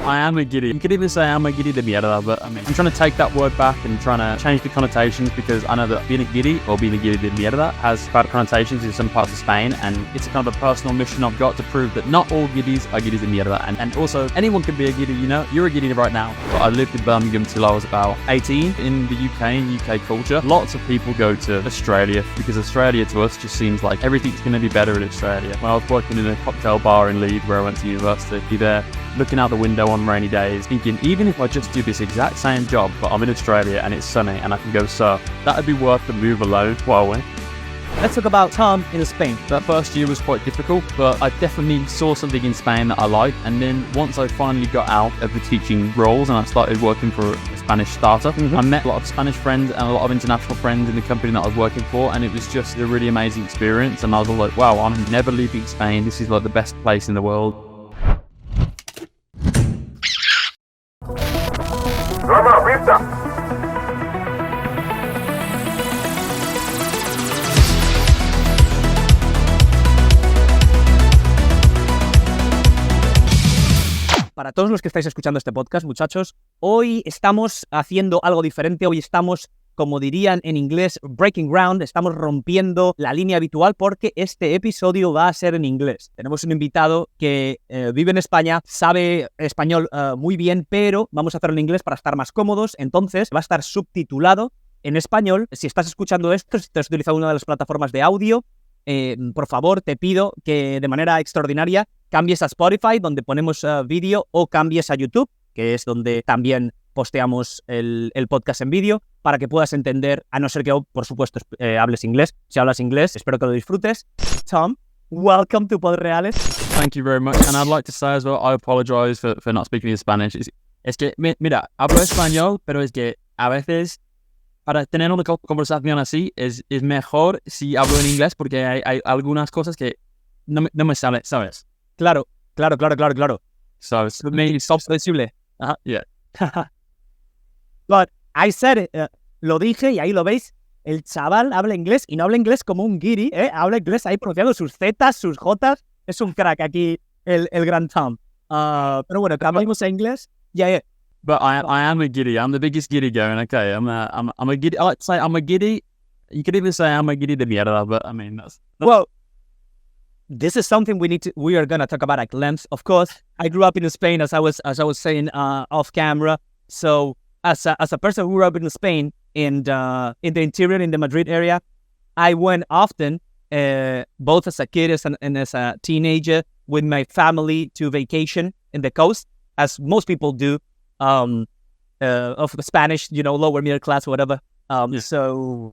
I am a giddy. You could even say I'm a giddy de mierda, but I mean, I'm trying to take that word back and trying to change the connotations because I know that being a giddy or being a giddy de mierda has bad connotations in some parts of Spain, and it's a kind of a personal mission I've got to prove that not all giddies are giddies de mierda, and also anyone can be a giddy, you know? You're a giddy right now. But I lived in Birmingham till I was about 18 in the UK, in UK culture. Lots of people go to Australia because Australia to us just seems like everything's going to be better in Australia. When I was working in a cocktail bar in Leeds where I went to university, be there looking out the window on rainy days, thinking even if I just do this exact same job, but I'm in Australia and it's sunny and I can go surf, that would be worth the move alone. Well, let's talk about Tom in Spain. That first year was quite difficult, but I definitely saw something in Spain that I liked. And then once I finally got out of the teaching roles and I started working for a Spanish startup, I met a lot of Spanish friends and a lot of international friends in the company that I was working for. And it was just a really amazing experience. And I was all like, wow, I'm never leaving Spain. This is like the best place in the world. Para todos los que estáis escuchando este podcast, muchachos, hoy estamos haciendo algo diferente. Hoy estamos, como dirían en inglés, breaking ground. Estamos rompiendo la línea habitual porque este episodio va a ser en inglés. Tenemos un invitado que vive en España, sabe español muy bien, pero vamos a hacerlo en inglés para estar más cómodos. Entonces va a estar subtitulado en español. Si estás escuchando esto, si estás utilizando una de las plataformas de audio, por favor, te pido que de manera extraordinaria cambies a Spotify, donde ponemos vídeo, o cambies a YouTube, que es donde también posteamos el podcast en vídeo, para que puedas entender, a no ser que, por supuesto, hables inglés. Si hablas inglés, espero que lo disfrutes. Tom, welcome to Pod reAle. Thank you very much. And I'd like to say as well, I apologize for not speaking in Spanish. Es que, mira, hablo español, pero es que a veces para tener una conversación así es mejor si hablo en inglés porque hay algunas cosas que no me salen, ¿sabes? Claro. So, for me, it's comprensible. Yeah. But I said it, lo dije y ahí lo veis. El chaval habla inglés y no habla inglés como un guiri, habla inglés ahí pronunciando sus zetas, sus jotas. Es un crack aquí el gran Tom. Pero bueno, cambiamos a inglés. Yeah. But I am a giddy. I'm the biggest giddy going. Okay, I'm a giddy. I like to say I'm a giddy. You could even say I'm a giddy de mierda. But I mean that's well. This is something we are gonna talk about at length. Of course, I grew up in Spain, as I was saying off camera. So as a person who grew up in Spain in the interior, in the Madrid area, I went often, both as a kid and as a teenager, with my family to vacation in the coast, as most people do, of the Spanish, lower middle class, whatever. So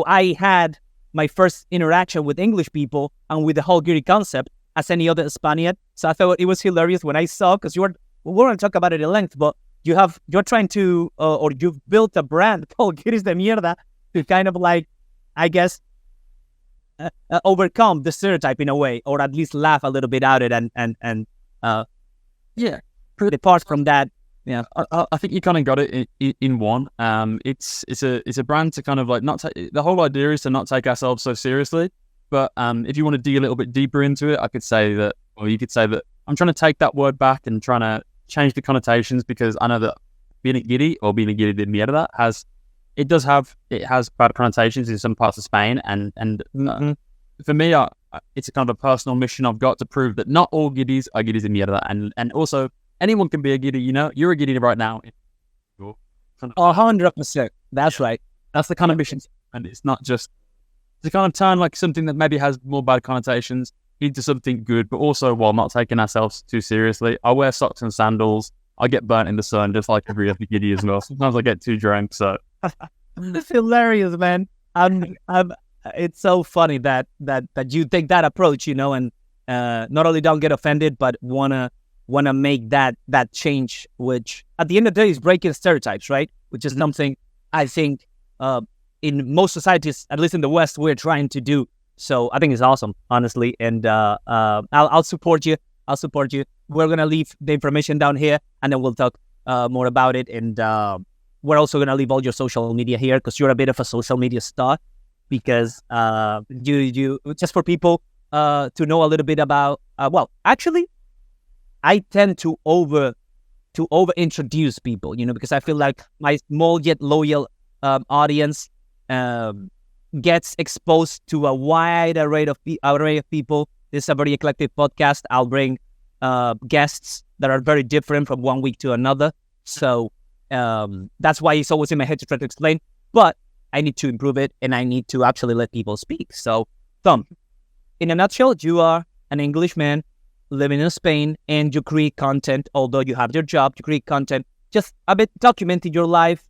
I had my first interaction with English people and with the whole giddy concept as any other Spaniard. So I thought it was hilarious when I saw, because we're going to talk about it at length, but you're trying to, or you've built a brand called Giddies de Mierda to kind of like, I guess, overcome the stereotype in a way, or at least laugh a little bit at it and depart from that. Yeah, I think you kind of got it in one. It's a brand to kind of like not take. The whole idea is to not take ourselves so seriously. But if you want to dig a little bit deeper into it, you could say that I'm trying to take that word back and trying to change the connotations because I know that being a giddy or being a giddy de mierda has bad connotations in some parts of Spain, and for me, it's a kind of a personal mission I've got to prove that not all giddies are giddies de mierda, and also. Anyone can be a giddy, You're a giddy right now. 100%. That's right. That's the kind of mission. And it's not just to kind of turn like something that maybe has more bad connotations into something good, but also while not taking ourselves too seriously. I wear socks and sandals. I get burnt in the sun just like every other giddy as well. Sometimes I get too drunk, so. It's hilarious, man. It's so funny that you take that approach, and not only don't get offended, but want to make that change, which at the end of the day is breaking stereotypes, right? Which is something I think in most societies, at least in the West, we're trying to do. So I think it's awesome, honestly. And I'll support you. We're going to leave the information down here and then we'll talk more about it. And we're also going to leave all your social media here because you're a bit of a social media star because you just for people to know a little bit about, actually, I tend to to over introduce people, because I feel like my small yet loyal audience gets exposed to a wide array of people. This is a very eclectic podcast. I'll bring guests that are very different from one week to another. So that's why it's always in my head to try to explain. But I need to improve it, and I need to actually let people speak. So, Tom, in a nutshell, you are an Englishman living in Spain, and you create content. Although you have your job, you create content, just a bit documenting your life,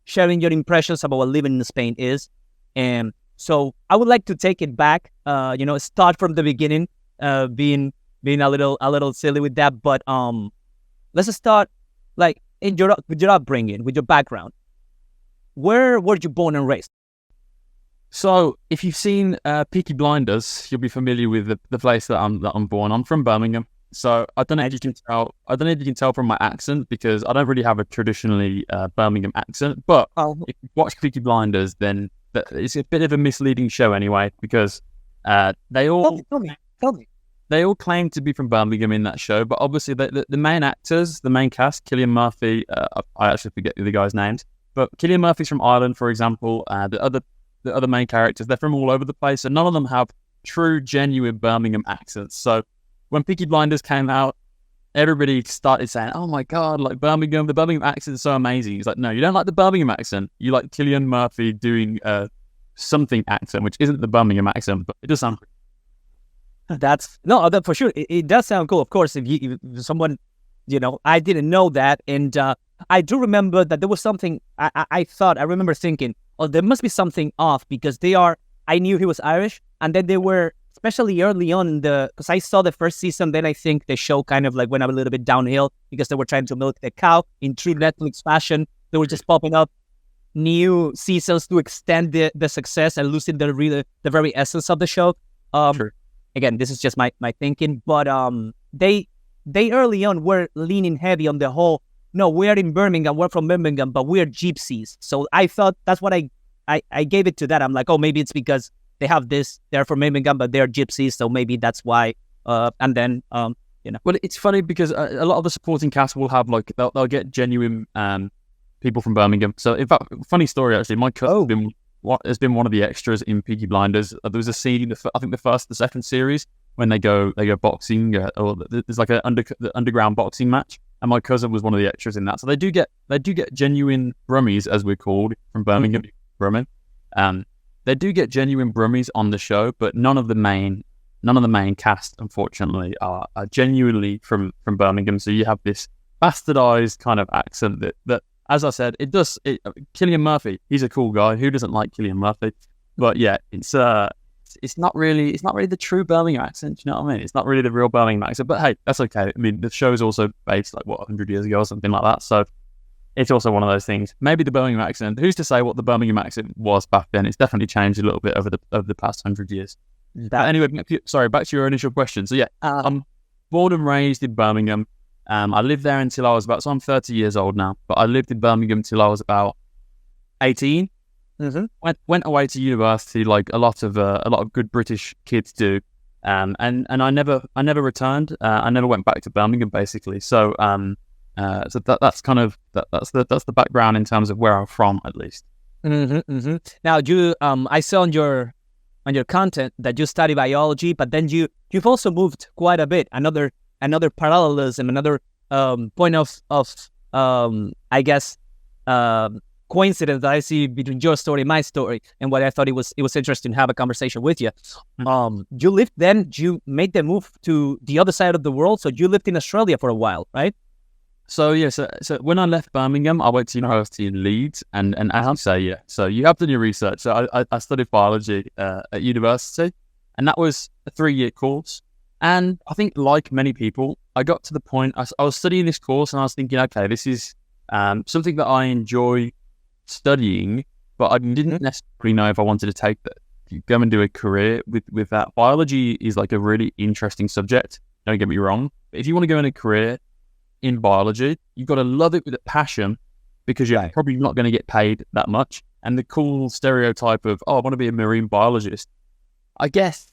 sharing your impressions about what living in Spain is. And so I would like to take it back, start from the beginning, being a little silly with that. But let's start with your upbringing, with your background. Where were you born and raised? So, if you've seen Peaky Blinders, you'll be familiar with the place that I'm born. I'm from Birmingham, so I don't know if you can tell. I don't know if you can tell from my accent, because I don't really have a traditionally Birmingham accent. But if you watch Peaky Blinders, then it's a bit of a misleading show anyway, because they all Tell me. They all claim to be from Birmingham in that show, but obviously the main actors, the main cast, Cillian Murphy, I actually forget the guys' names, but Cillian Murphy's from Ireland, for example. The other main characters, they're from all over the place, and none of them have true, genuine Birmingham accents. So when Peaky Blinders came out, everybody started saying, "Oh my God, like Birmingham, the Birmingham accent is so amazing." He's like, "No, you don't like the Birmingham accent. You like Cillian Murphy doing something accent, which isn't the Birmingham accent, but it does sound." That for sure. It does sound cool. Of course, if someone, I didn't know that, and I do remember that there was something. I remember thinking, oh, there must be something off, because I knew he was Irish, and then they were, especially early on because I saw the first season, then I think the show kind of went a little bit downhill, because they were trying to milk the cow in true Netflix fashion. They were just popping up new seasons to extend the success and losing the very essence of the show. Sure. Again, this is just my thinking, but they early on were leaning heavy on the whole, no, we're in Birmingham, we're from Birmingham, but we're gypsies. So I thought that's what I gave it to that. I'm like, oh, maybe it's because they have this, they're from Birmingham, but they're gypsies, so maybe that's why. And then, Well, it's funny because a lot of the supporting cast will have they'll get genuine people from Birmingham. So in fact, funny story actually, my cousin has been one of the extras in Peaky Blinders. There was a scene in the second series when they go boxing, or there's the underground boxing match. And my cousin was one of the extras in that. So they do get genuine Brummies, as we're called, from Birmingham, Brummie. They do get genuine Brummies on the show, but none of the main cast, unfortunately, are genuinely from Birmingham. So you have this bastardized kind of accent that as I said, Cillian Murphy, he's a cool guy. Who doesn't like Cillian Murphy? But yeah, it's not really the true Birmingham accent. You know what I mean? It's not really the real Birmingham accent. But hey, that's okay. I mean, the show is also based 100 years ago or something like that. So it's also one of those things. Maybe the Birmingham accent. Who's to say what the Birmingham accent was back then? It's definitely changed a little bit over the past 100 years. Anyway, back to your initial question. So yeah, I'm born and raised in Birmingham. I lived there until I was so I'm 30 years old now, but I lived in Birmingham till I was about 18. Mm-hmm. Went away to university, like a lot of good British kids do, and I never returned. I never went back to Birmingham, basically. So so that's kind of that's the background in terms of where I'm from, at least. Mm-hmm, mm-hmm. Now, you I saw on your content that you study biology, but then you've also moved quite a bit. Another parallelism, another point of I guess coincidence that I see between your story and my story, and what I thought it was interesting to have a conversation with you. You made the move to the other side of the world, so you lived in Australia for a while, right? So yeah, so when I left Birmingham, I went to university in Leeds, and as you say, yeah, so you have done your research. So I studied biology at university, and that was a 3-year course. And I think, like many people, I got to the point, I was studying this course, and I was thinking, okay, this is something that I enjoy studying, but I didn't necessarily know if I wanted to go and do a career with that. Biology is like a really interesting subject, don't get me wrong. But if you want to go in a career in biology, you've got to love it with a passion, because you're probably not going to get paid that much. And the cool stereotype of, I want to be a marine biologist, I guess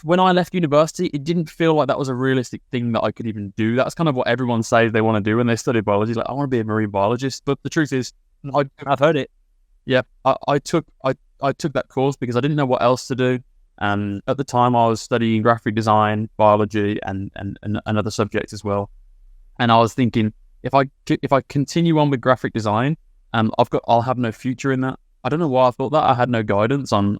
when I left university, it didn't feel like that was a realistic thing that I could even do. That's kind of what everyone says they want to do when they study biology. Like, I want to be a marine biologist. But the truth is, I've heard it. Yeah, I took that course because I didn't know what else to do. And at the time, I was studying graphic design, biology, and other subjects as well. And I was thinking, if I continue on with graphic design, I'll have no future in that. I don't know why I thought that. I had no guidance on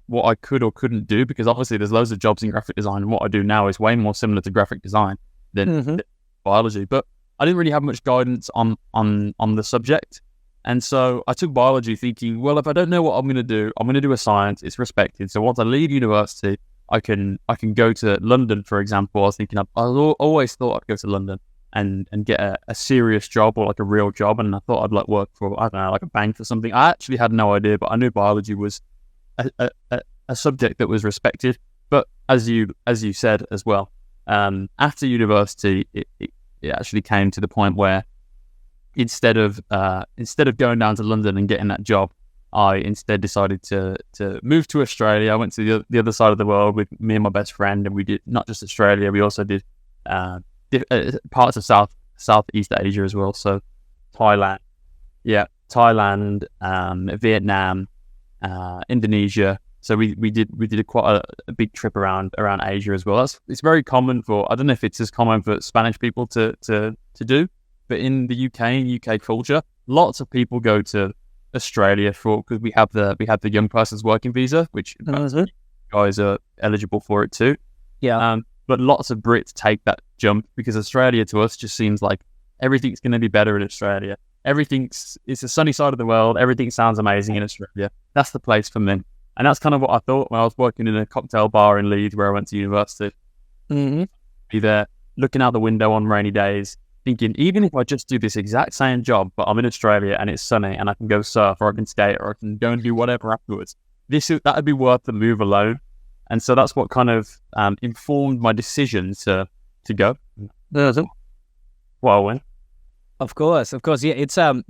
what I could or couldn't do, because obviously there's loads of jobs in graphic design, and what I do now is way more similar to graphic design than biology. But I didn't really have much guidance on the subject. And so I took biology thinking, well, if I don't know what I'm going to do, I'm going to do a science. It's respected. So once I leave university, I can go to London, for example. I was thinking, I always thought I'd go to London and get a serious job, or like a real job. And I thought I'd like work for, I don't know, like a bank or something. I actually had no idea, but I knew biology was a subject that was respected. But as you said as well, after university, it actually came to the point where instead of going down to London and getting that job, I instead decided to move to Australia. I went to the other side of the world with me and my best friend, and we did not just Australia, we also did parts of Southeast Asia as well. So Thailand, Vietnam, Indonesia. So we did quite a big trip around Asia as well. It's very common for, I don't know if it's as common for Spanish people to do, but in the UK and UK culture, lots of people go to Australia because we have the young person's working visa, which guys are eligible for it too. Yeah. But lots of Brits take that jump because Australia to us just seems like everything's going to be better in Australia. It's a sunny side of the world. Everything sounds amazing in Australia. That's the place for me. And that's kind of what I thought when I was working in a cocktail bar in Leeds where I went to university. Be there looking out the window on rainy days, thinking, even if I just do this exact same job, but I'm in Australia and it's sunny and I can go surf or I can skate or I can go and do whatever afterwards, that would be worth the move alone. And so that's what kind of informed my decision to go. Well, I went. Of course. Yeah, it's I've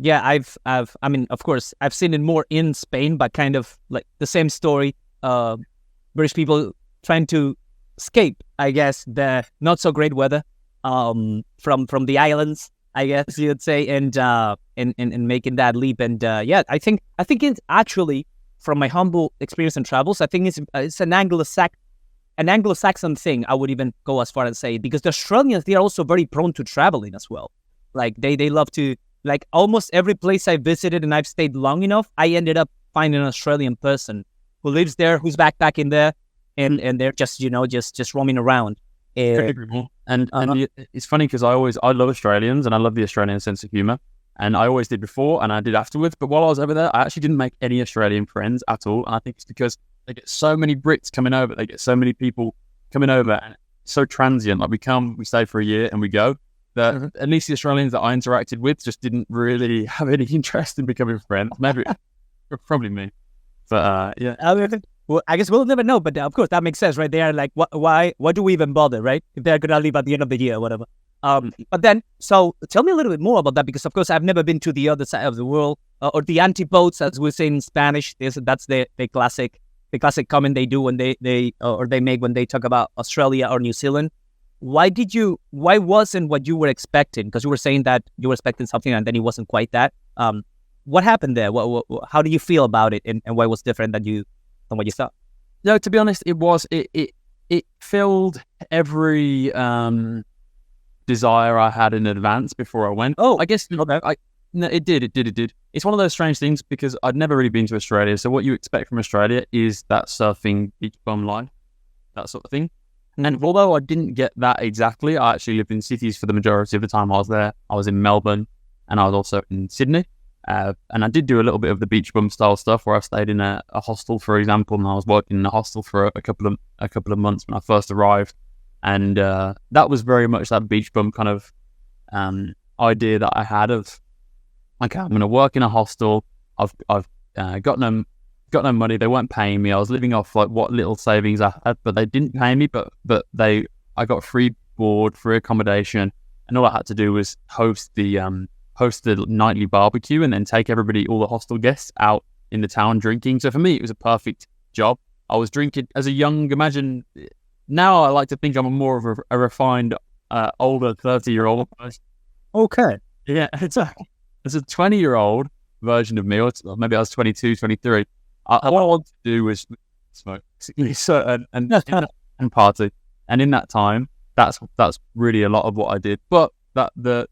seen it more in Spain, but kind of like the same story. British people trying to escape, I guess, the not so great weather from the islands, I guess you'd say, and making that leap. And I think it's actually, from my humble experience in travels, I think it's an Anglo-Saxon thing. I would even go as far as say, because the Australians, they are also very prone to traveling as well. Like they love to, like almost every place I visited and I've stayed long enough, I ended up finding an Australian person who lives there, who's backpacking there, and they're just roaming around. And it's funny because I love Australians and I love the Australian sense of humor, and I always did before and I did afterwards. But while I was over there, I actually didn't make any Australian friends at all, and I think it's because they get so many Brits coming over, they get so many people coming over, and it's so transient. Like we stay for a year and we go. That at least the Australians that I interacted with just didn't really have any interest in becoming friends. Maybe probably me, but well, I guess we'll never know. But of course, that makes sense, right? They are like, why do we even bother, right? If they're gonna leave at the end of the year or whatever. But then, so tell me a little bit more about that, because of course I've never been to the other side of the world, or the antipodes, as we say in Spanish. That's the classic comment they do when they make when they talk about Australia or New Zealand. Why wasn't what you were expecting? Because you were saying that you were expecting something and then it wasn't quite that. What happened there? How do you feel about it, and why was different than what you thought? No, to be honest, it filled every desire I had in advance before I went. Oh, I guess okay. No, it did. It's one of those strange things because I'd never really been to Australia. So what you expect from Australia is that surfing, beach bum life, that sort of thing. And although I didn't get that exactly, I actually lived in cities for the majority of the time I was there. I was in Melbourne and I was also in Sydney. And I did do a little bit of the beach bum style stuff where I stayed in a hostel, for example, and I was working in a hostel for a couple of months when I first arrived. And that was very much that beach bum kind of idea that I had of, okay, I'm going to work in a hostel. I've got no money. They weren't paying me. I was living off like what little savings I had, but they didn't pay me. But I got free board, free accommodation, and all I had to do was host the nightly barbecue and then take all the hostel guests out in the town drinking. So for me, it was a perfect job. I was drinking as a young. Imagine now I like to think I'm more of a refined, older 30-year-old. Okay. Yeah, it's a 20-year-old version of me, or maybe I was 22, 23. What I wanted to do was smoke, so, and party. And in that time, that's really a lot of what I did. But the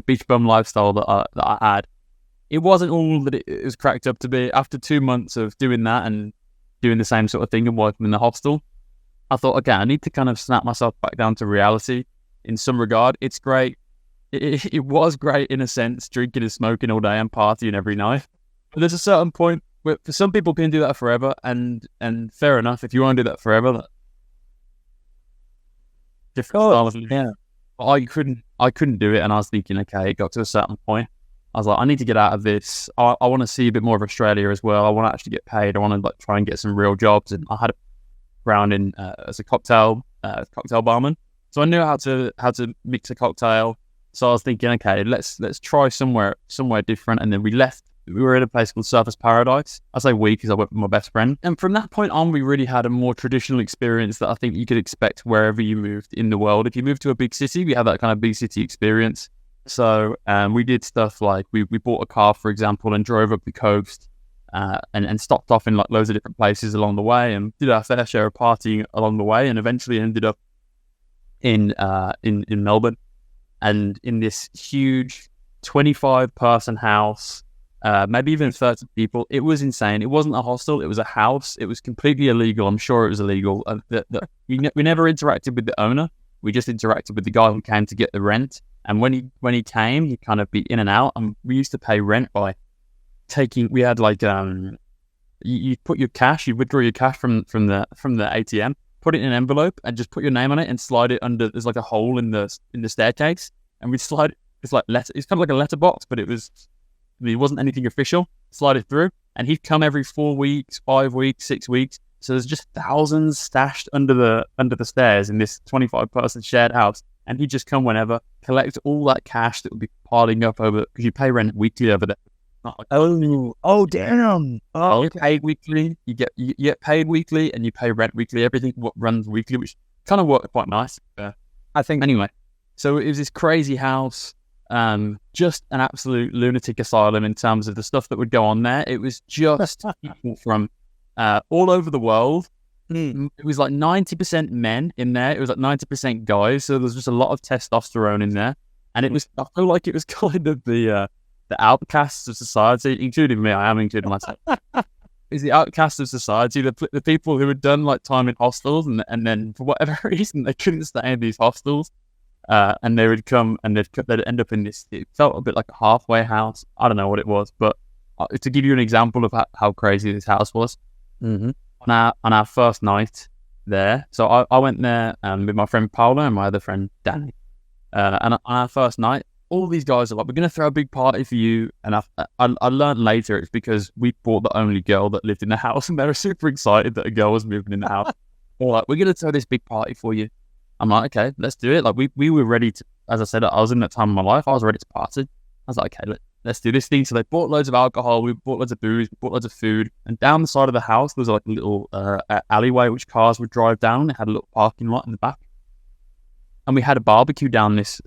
beach bum lifestyle that I had, it wasn't all that it was cracked up to be. After 2 months of doing that and doing the same sort of thing and working in the hostel, I thought, okay, I need to kind of snap myself back down to reality in some regard. It's great. It was great in a sense, drinking and smoking all day and partying every night. But there's a certain point where for some people can do that forever, and fair enough. If you want to do that forever, that different style of living. Yeah. But I couldn't do it, and I was thinking, okay, it got to a certain point. I was like, I need to get out of this. I want to see a bit more of Australia as well. I want to actually get paid. I want to like try and get some real jobs. And I had a background in as a cocktail barman, so I knew how to mix a cocktail. So I was thinking, okay, let's try somewhere different. And then we left. We were in a place called Surfers Paradise. I say we because I went with my best friend. And from that point on, we really had a more traditional experience that I think you could expect wherever you moved in the world. If you moved to a big city, we had that kind of big city experience. So we did stuff like we bought a car, for example, and drove up the coast and stopped off in like loads of different places along the way and did our fair share of partying along the way, and eventually ended up in Melbourne. And in this huge 25-person house, maybe even 30 people. It was insane. It wasn't a hostel. It was a house. It was completely illegal. I'm sure it was illegal. We never interacted with the owner. We just interacted with the guy who came to get the rent. And when he came, he'd kind of be in and out. And we used to pay rent by we had like, you put your cash, you withdraw your cash from the ATM, put it in an envelope and just put your name on it and slide it under. There's like a hole in the staircase, and we'd slide it. It's like it's kind of like a letterbox, but it wasn't anything official. Slide it through, and he'd come every 4 weeks, 5 weeks, 6 weeks. So there's just thousands stashed under the stairs in this 25-person shared house, and he'd just come whenever, collect all that cash that would be piling up over, because you pay rent weekly over there. Oh, damn! You get paid weekly. You get paid weekly, and you pay rent weekly. Everything runs weekly, which kind of worked quite nice. I think anyway. So it was this crazy house, just an absolute lunatic asylum in terms of the stuff that would go on there. It was just people from all over the world. It was like 90% men in there. It was like 90% guys. So there was just a lot of testosterone in there, and I feel like it was kind of the outcasts of society, including me. I am including myself. Is the outcasts of society, the people who had done like time in hostels, and then for whatever reason they couldn't stay in these hostels, and they would come and they'd end up in this. It felt a bit like a halfway house. I don't know what it was, but to give you an example of how crazy this house was, on our first night there. So I went there with my friend Paolo and my other friend Danny, and on our first night, all these guys are like, we're going to throw a big party for you. And I learned later it's because we bought the only girl that lived in the house, and they were super excited that a girl was moving in the house. They're like, we're going to throw this big party for you. I'm like, okay, let's do it. Like we were ready to, as I said, I was in that time of my life, I was ready to party. I was like, okay, let's do this thing. So they bought loads of alcohol, we bought loads of booze, we bought loads of food. And down the side of the house, there was like a little alleyway which cars would drive down. It had a little parking lot in the back. And we had a barbecue down this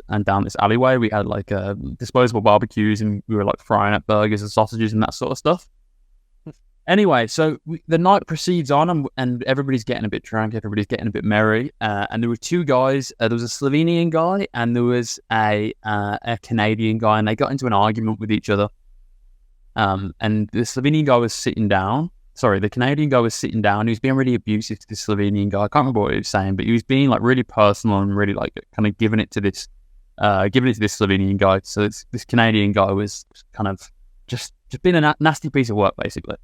alleyway. We had like disposable barbecues, and we were like frying up burgers and sausages and that sort of stuff. Anyway, so the night proceeds on, and everybody's getting a bit drunk, everybody's getting a bit merry. And there were two guys. There was a Slovenian guy and there was a Canadian guy, and they got into an argument with each other. And the Slovenian guy was sitting down. Sorry, the Canadian guy was sitting down. He was being really abusive to the Slovenian guy. I can't remember what he was saying, but he was being like really personal and really like kind of giving it to this Slovenian guy. So this Canadian guy was kind of just being a nasty piece of work, basically.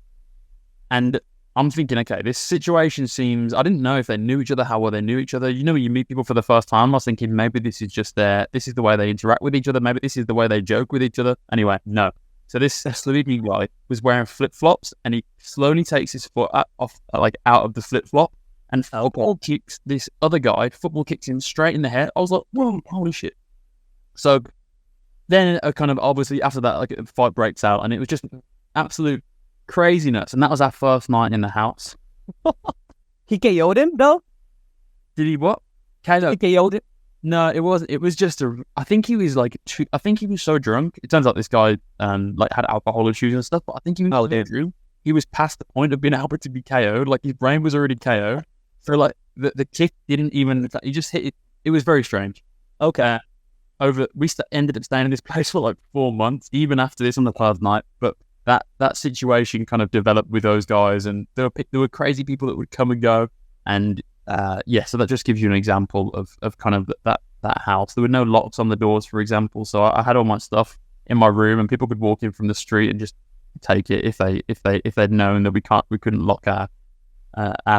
And I'm thinking, okay, this situation seems, I didn't know if they knew each other, how well they knew each other. You know, when you meet people for the first time, I was thinking maybe this is the way they interact with each other. Maybe this is the way they joke with each other. Anyway, no. So this Slovenian guy was wearing flip-flops, and he slowly takes his foot out of the flip-flop, and football kicks this other guy. Football kicks him straight in the head. I was like, whoa, holy shit. So then kind of obviously after that, like a fight breaks out, and it was just absolute crazy nuts. And that was our first night in the house. He KO'd him though? Did he what? KO'd? He KO'd him? No, it wasn't. It was just I think he was like, I think he was so drunk. It turns out this guy like had alcohol issues and stuff, but I think he was so drunk. He was past the point of being able to be KO'd. Like his brain was already KO'd. So like the kick didn't even, he just hit it. It was very strange. Okay. We ended up staying in this place for like 4 months, even after this on the third night. But that situation kind of developed with those guys, and there were crazy people that would come and go. And so that just gives you an example of kind of that house. There were no locks on the doors, for example. So I had all my stuff in my room, and people could walk in from the street and just take it if they'd known that we couldn't lock our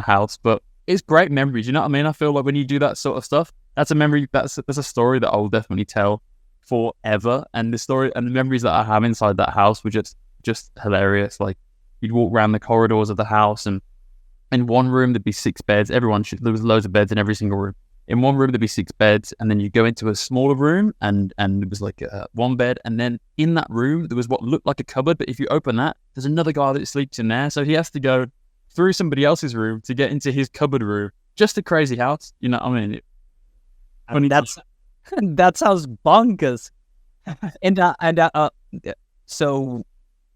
house. But it's great memories, you know what I mean? I feel like when you do that sort of stuff, that's a memory, that's a story that I will definitely tell forever. And the story and the memories that I have inside that house were just hilarious. Like you'd walk around the corridors of the house, and in one room there'd be 6 beds. There was loads of beds in every single room. In one room there'd be 6 beds, and then you go into a smaller room, and it was like one bed, and then in that room there was what looked like a cupboard, but if you open that, there's another guy that sleeps in there, so he has to go through somebody else's room to get into his cupboard room. Just a crazy house, you know what I mean? That sounds bonkers. So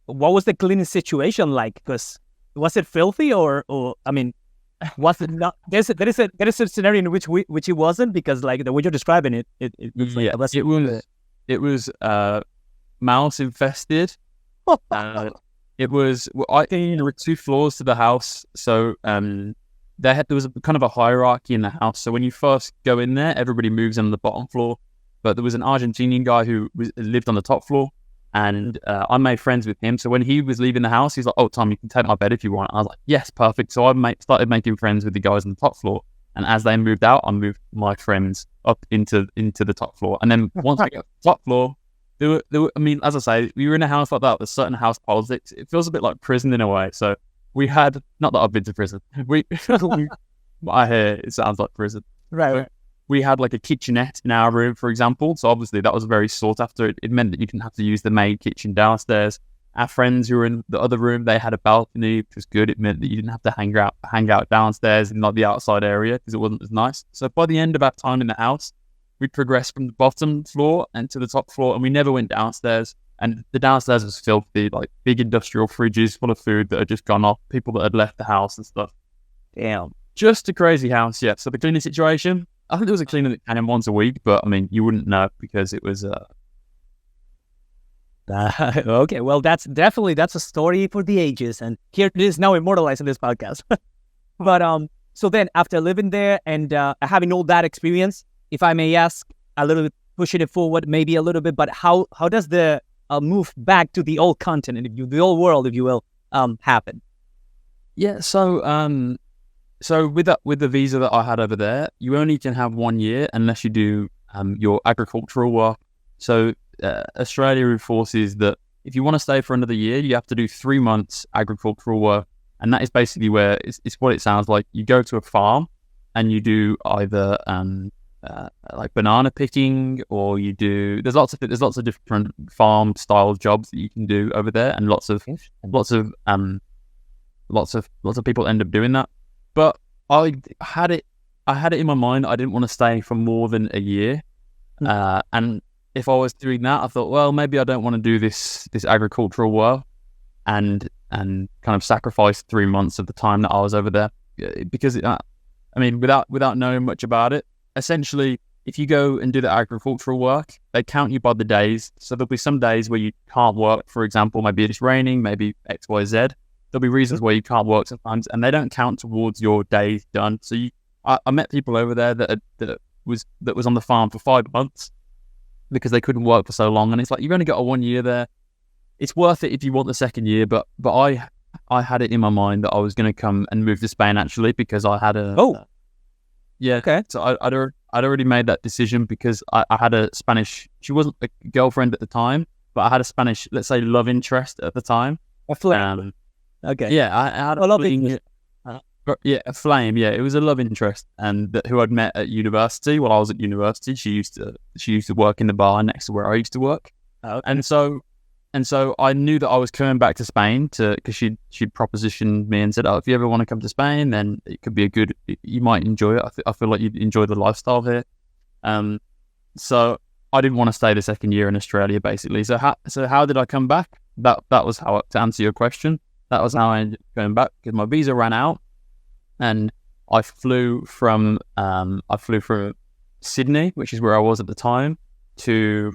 what was the cleaning situation like? Because was it filthy or I mean, was it not? There is a scenario in which it wasn't, because like the way you're describing it looks like it was mouse infested. It was. There were 2 floors to the house, so there was kind of a hierarchy in the house. So when you first go in there, everybody moves on the bottom floor. But there was an Argentinian guy who lived on the top floor, and I made friends with him. So when he was leaving the house, he's like, "Oh, Tom, you can take my bed if you want." I was like, "Yes, perfect." So I started making friends with the guys on the top floor, and as they moved out, I moved my friends up into the top floor. And then once we got to the top floor, there were, I mean, as I say, we were in a house like that. There's certain house politics. It feels a bit like prison in a way. So we had, not that I've been to prison. I hear it sounds like prison. Right. We had like a kitchenette in our room, for example. So obviously that was very sought after. It meant that you didn't have to use the main kitchen downstairs. Our friends who were in the other room, they had a balcony, which was good. It meant that you didn't have to hang out downstairs in like the outside area, because it wasn't as nice. So by the end of our time in the house, we progressed from the bottom floor and to the top floor, and we never went downstairs. And the downstairs was filthy, like big industrial fridges full of food that had just gone off, people that had left the house and stuff. Damn. Just a crazy house, yeah. So the cleaning situation, I think there was a cleaner that came in once a week, but I mean, you wouldn't know because it was... Okay, well, that's a story for the ages, and here it is now immortalized in this podcast. But so then after living there and having all that experience, if I may ask, a little bit pushing it forward, maybe a little bit, but how does the move back to the old continent, the old world, if you will, happen? Yeah, so with the visa that I had over there, you only can have 1 year unless you do your agricultural work. So Australia enforces that if you want to stay for another year, you have to do 3 months agricultural work, and that is basically where it's what it sounds like. You go to a farm and you do either like banana picking, or you do. There's lots of different farm style jobs that you can do over there, and lots of people end up doing that. But I had it in my mind I didn't want to stay for more than a year, and if I was doing that, I thought, well, maybe I don't want to do this agricultural work and kind of sacrifice 3 months of the time that I was over there, because I mean, without knowing much about it, essentially, if you go and do the agricultural work, they count you by the days. So there'll be some days where you can't work. For example, maybe it's raining, maybe X, Y, Z. There'll be reasons why you can't work sometimes, and they don't count towards your days done. So I met people over there that was on the farm for 5 months because they couldn't work for so long, and it's like, you've only got a 1 year there. It's worth it if you want the second year, but I had it in my mind that I was going to come and move to Spain, actually, because I had okay. So I'd already made that decision because I had a Spanish. She wasn't a girlfriend at the time, but I had a Spanish, let's say, love interest at the time. A flame. Okay. Yeah, I had a love interest. Yeah, a flame. Yeah, it was a love interest, and who I'd met at university. While I was at university, she used to work in the bar next to where I used to work, and so And so I knew that I was coming back to Spain because she'd propositioned me and said, "Oh, if you ever want to come to Spain, then it could be you might enjoy it. I feel like you'd enjoy the lifestyle here." So I didn't want to stay the second year in Australia, basically. So how did I come back? That was how, to answer your question, that was how I ended up going back, because my visa ran out, and I flew from Sydney, which is where I was at the time, to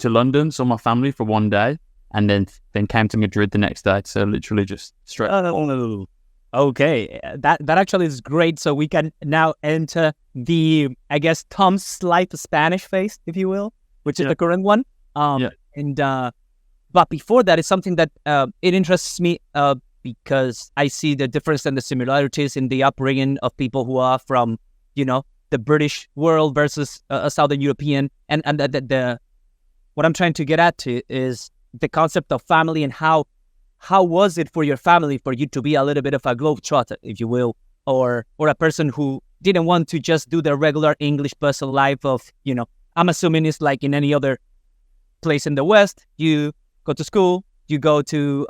London, saw my family for one day, and then came to Madrid the next day. So literally just straight. Oh, okay. That actually is great. So we can now enter the, I guess, Tom's slight Spanish phase, if you will, which is the current one. But before that, it's something that it interests me because I see the difference and the similarities in the upbringing of people who are from, the British world versus a Southern European, and the what I'm trying to get at is the concept of family, and how was it for your family for you to be a little bit of a globetrotter, if you will, or a person who didn't want to just do the regular English person life of, I'm assuming it's like in any other place in the West. You go to school, you go to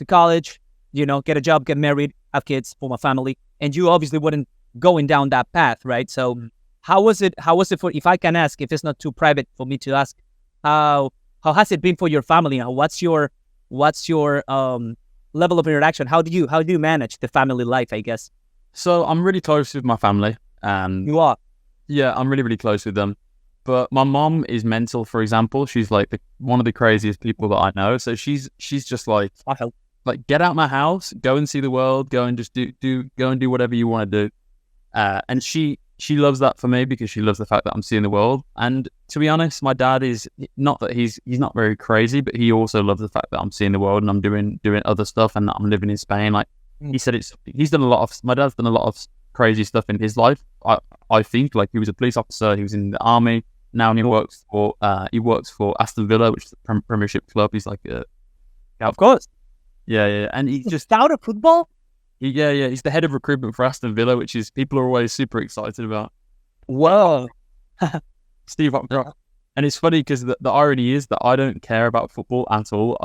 college, get a job, get married, have kids, form a family, and you obviously wouldn't going down that path, right? So how was it for, if I can ask, if it's not too private for me to ask, how has it been for your family? What's your level of interaction? How do you manage the family life, I guess? So I'm really close with my family. You are? Yeah, I'm really, really close with them. But my mom is mental, for example. She's like one of the craziest people that I know. So she's just like, get out my house, go and see the world, go and just go and do whatever you want to do. And she loves that for me, because she loves the fact that I'm seeing the world. And to be honest, my dad is not that he's not very crazy, but he also loves the fact that I'm seeing the world and I'm doing other stuff, and that I'm living in Spain. Like he said, my dad's done a lot of crazy stuff in his life. I think, like, he was a police officer, he was in the army. Now he works for Aston Villa, which is the Premiership club. He's like of course, yeah, and he just out of football. He's the head of recruitment for Aston Villa, which is people are always super excited about. Whoa, Steve Hopcroft. And it's funny because the irony is that I don't care about football at all.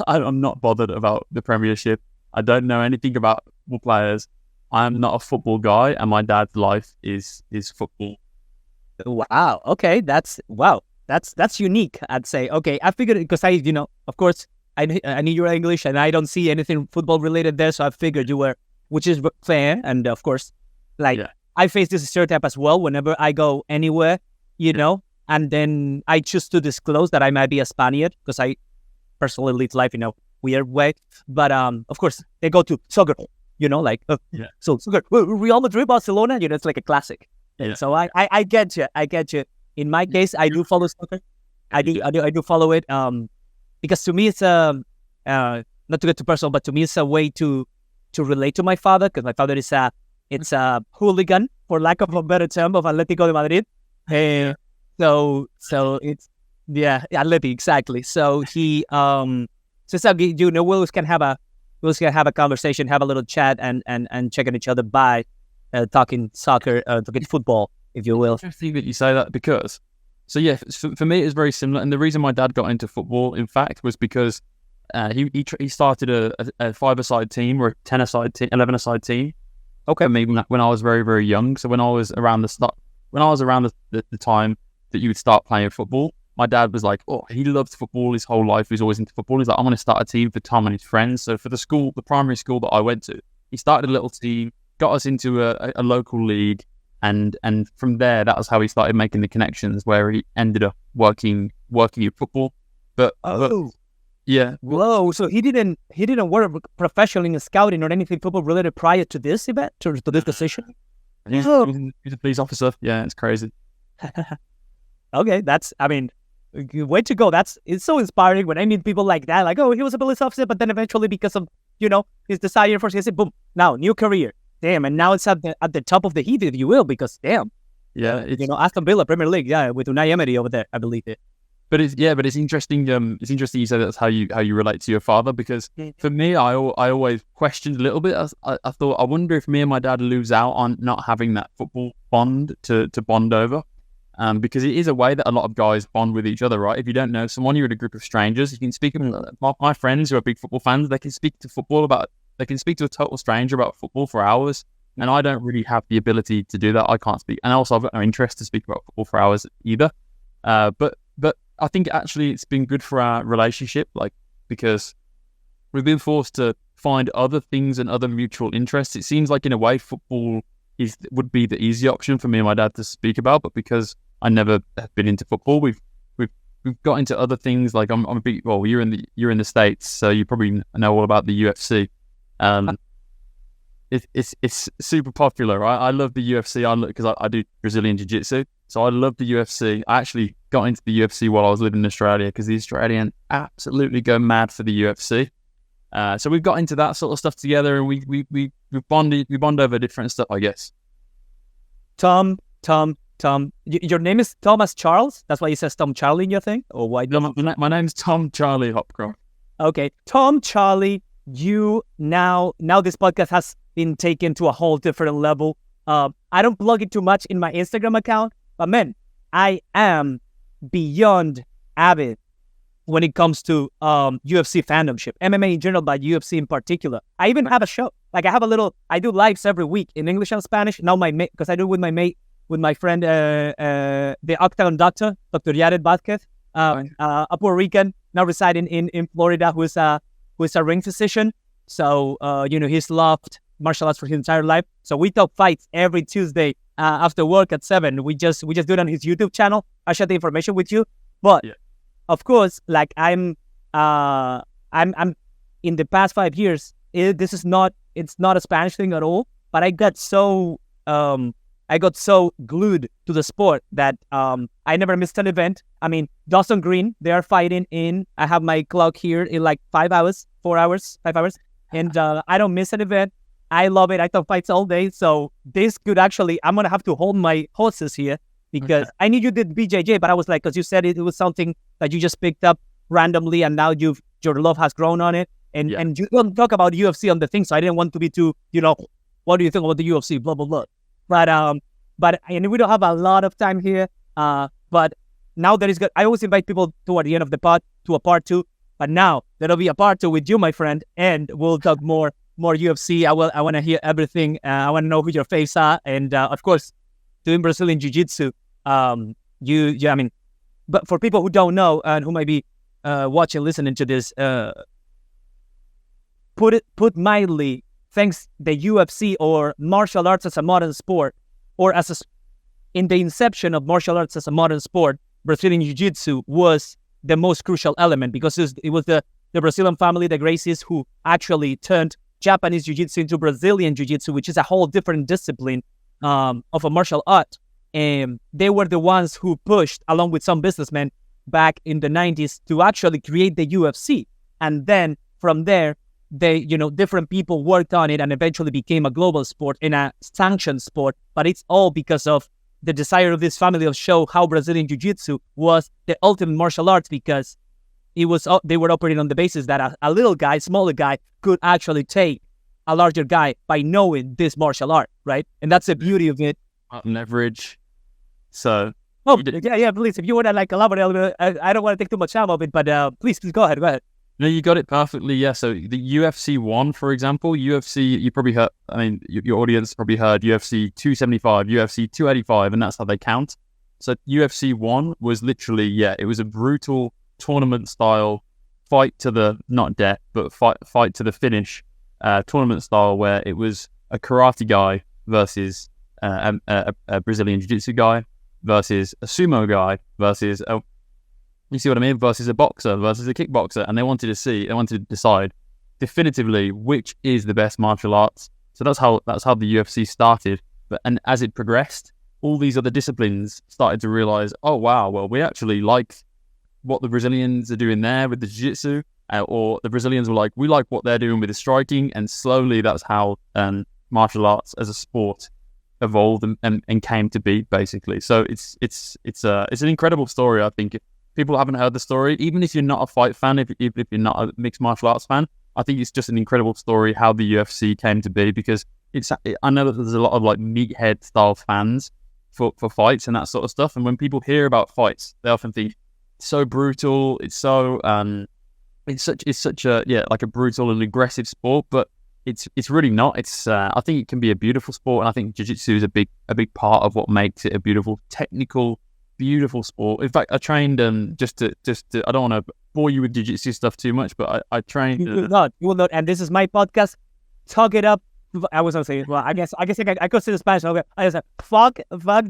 I'm not bothered about the Premiership. I don't know anything about football players. I'm not a football guy, and my dad's life is football. Wow. Okay. That's unique, I'd say. Okay. I figured, because of course, I knew you were English, and I don't see anything football related there. So I figured you were, which is fair. And of course, I face this stereotype as well whenever I go anywhere, and then I choose to disclose that I might be a Spaniard, because I personally live life in a weird way. But of course, they go to soccer, so soccer, Real Madrid, Barcelona, it's like a classic. Yeah. So I get you. In my case, I do follow soccer. I do follow it. Because to me it's not to get too personal, but to me it's a way to relate to my father, because my father is a hooligan, for lack of a better term, of Atlético de Madrid. So it's Atleti, exactly. So he so we always can have a conversation, have a little chat, and checking each other by talking soccer, talking football, if you will. Interesting that you say that, because for me it's very similar. And the reason my dad got into football, in fact, was because he started a 5-a-side team, or a 10-a-side team, 11-a-side team. Okay, maybe when I was very, very young. So when I was around the time that you would start playing football, my dad was like, he loved football his whole life. He was always into football. He's like, I'm going to start a team for Tom and his friends. So for the primary school that I went to, he started a little team, got us into a local league, and from there, that was how he started making the connections, where he ended up working in football. But yeah. Whoa! So he didn't work professionally in scouting or anything football related prior to this event, to this decision. Yeah, he's a police officer. Yeah, it's crazy. Okay, way to go. It's so inspiring when I meet people like that. Like, he was a police officer, but then eventually, because of his desire for it, boom, now new career. Damn, and now it's at the top of the heap, if you will, because damn. Yeah, Aston Villa, Premier League, with Unai Emery over there, I believe it. But it's interesting. It's interesting you say that's how you relate to your father, because for me, I always questioned a little bit. I thought, I wonder if me and my dad lose out on not having that football bond to bond over. because it is a way that a lot of guys bond with each other, right? If you don't know someone, you're in a group of strangers. You can speak. My friends who are big football fans, they can speak to a total stranger about football for hours, and I don't really have the ability to do that. I can't speak, and also I've got no interest to speak about football for hours either. But I think actually it's been good for our relationship, like, because we've been forced to find other things and other mutual interests. It seems like in a way football would be the easy option for me and my dad to speak about, but because I never have been into football, we've got into other things. Like I'm a big, well, you're in the States, so you probably know all about the UFC. It's super popular, right? I love the UFC. Because I do Brazilian jiu-jitsu, so I love the UFC. I actually got into the UFC while I was living in Australia because the Australians absolutely go mad for the UFC. So we've got into that sort of stuff together, and we bond over different stuff, I guess. Tom, your name is Thomas Charles? That's why it says Tom Charlie in your thing? Or why? No, my name's Tom Charlie Hopcroft. Okay, Tom Charlie, you now this podcast has been taken to a whole different level. I don't plug it too much in my Instagram account, but man, I am beyond avid when it comes to UFC fandomship, MMA in general, but UFC in particular. I even have a show. Like I do lives every week in English and Spanish. Now because I do it with my friend, the Octagon Doctor, Dr. Yared Vazquez, a Puerto Rican, now residing in Florida, who is a ring physician. So, he's loved martial arts for his entire life. So we talk fights every Tuesday after work at 7. We just do it on his YouTube channel. I'll share the information with you. But of course, like I'm in the past 5 years, it's not a Spanish thing at all. But I got so glued to the sport that I never missed an event. I mean, Dawson Green, they are fighting I have my clock here in like 5 hours, and I don't miss an event. I love it. I talk fights all day. So this could actually, I'm going to have to hold my horses here because I knew you did BJJ, but I was like, because you said it was something that you just picked up randomly and now your love has grown on it. And you don't talk about UFC on the thing. So I didn't want to be too, what do you think about the UFC? Blah, blah, blah. But and we don't have a lot of time here. But now that is good. I always invite people toward the end of the pod to a part 2. But now there'll be a part 2 with you, my friend, and we'll talk more UFC. I want to hear everything. I want to know who your faves are, and of course, doing Brazilian jiu-jitsu. I mean, but for people who don't know and who might be watching, listening to this, put mildly, thanks the UFC or martial arts as a modern sport, or in the inception of martial arts as a modern sport, Brazilian jiu-jitsu was the most crucial element because it was the Brazilian family, the Gracies, who actually turned Japanese jiu-jitsu into Brazilian jiu-jitsu, which is a whole different discipline of a martial art. And they were the ones who pushed, along with some businessmen back in the 90s, to actually create the UFC. And then from there, different people worked on it and eventually became a global sport and a sanctioned sport. But it's all because of the desire of this family to show how Brazilian jiu-jitsu was the ultimate martial arts, because they were operating on the basis that a little guy, smaller guy, could actually take a larger guy by knowing this martial art, right? And that's the beauty of it. Leverage. So. Yeah, please. If you want to elaborate a little bit, I don't want to take too much time of it, but please go ahead. No, you got it perfectly. Yeah. So the UFC 1, for example, you probably heard. I mean, your audience probably heard UFC 275, UFC 285, and that's how they count. So UFC 1 was literally, it was a brutal tournament style fight to the not death, but fight to the finish. Tournament style where it was a karate guy versus a Brazilian jiu-jitsu guy versus a sumo guy versus you see what I mean? Versus a boxer versus a kickboxer, and they wanted to decide definitively which is the best martial arts. So that's how the UFC started. And as it progressed, all these other disciplines started to realize, oh wow, well we actually like what the Brazilians are doing there with the jiu-jitsu, or the Brazilians were like, we like what they're doing with the striking, and slowly that's how martial arts as a sport evolved and came to be, basically. So it's an incredible story. I think if people haven't heard the story, even if you're not a fight fan, if you're not a mixed martial arts fan, I think it's just an incredible story how the UFC came to be, because I know that there's a lot of meathead style fans for fights and that sort of stuff. And when people hear about fights, they often think it's so brutal. It's so it's such a like a brutal and aggressive sport, but it's really not. It's I think it can be a beautiful sport, and I think jiu-jitsu is a big part of what makes it a beautiful, technical, beautiful sport. In fact, I trained just to I don't want to bore you with jiu-jitsu stuff too much, but I trained. You will not. And this is my podcast. Talk it up. I was gonna say, well, I guess I could say the Spanish. Okay, I said, fuck,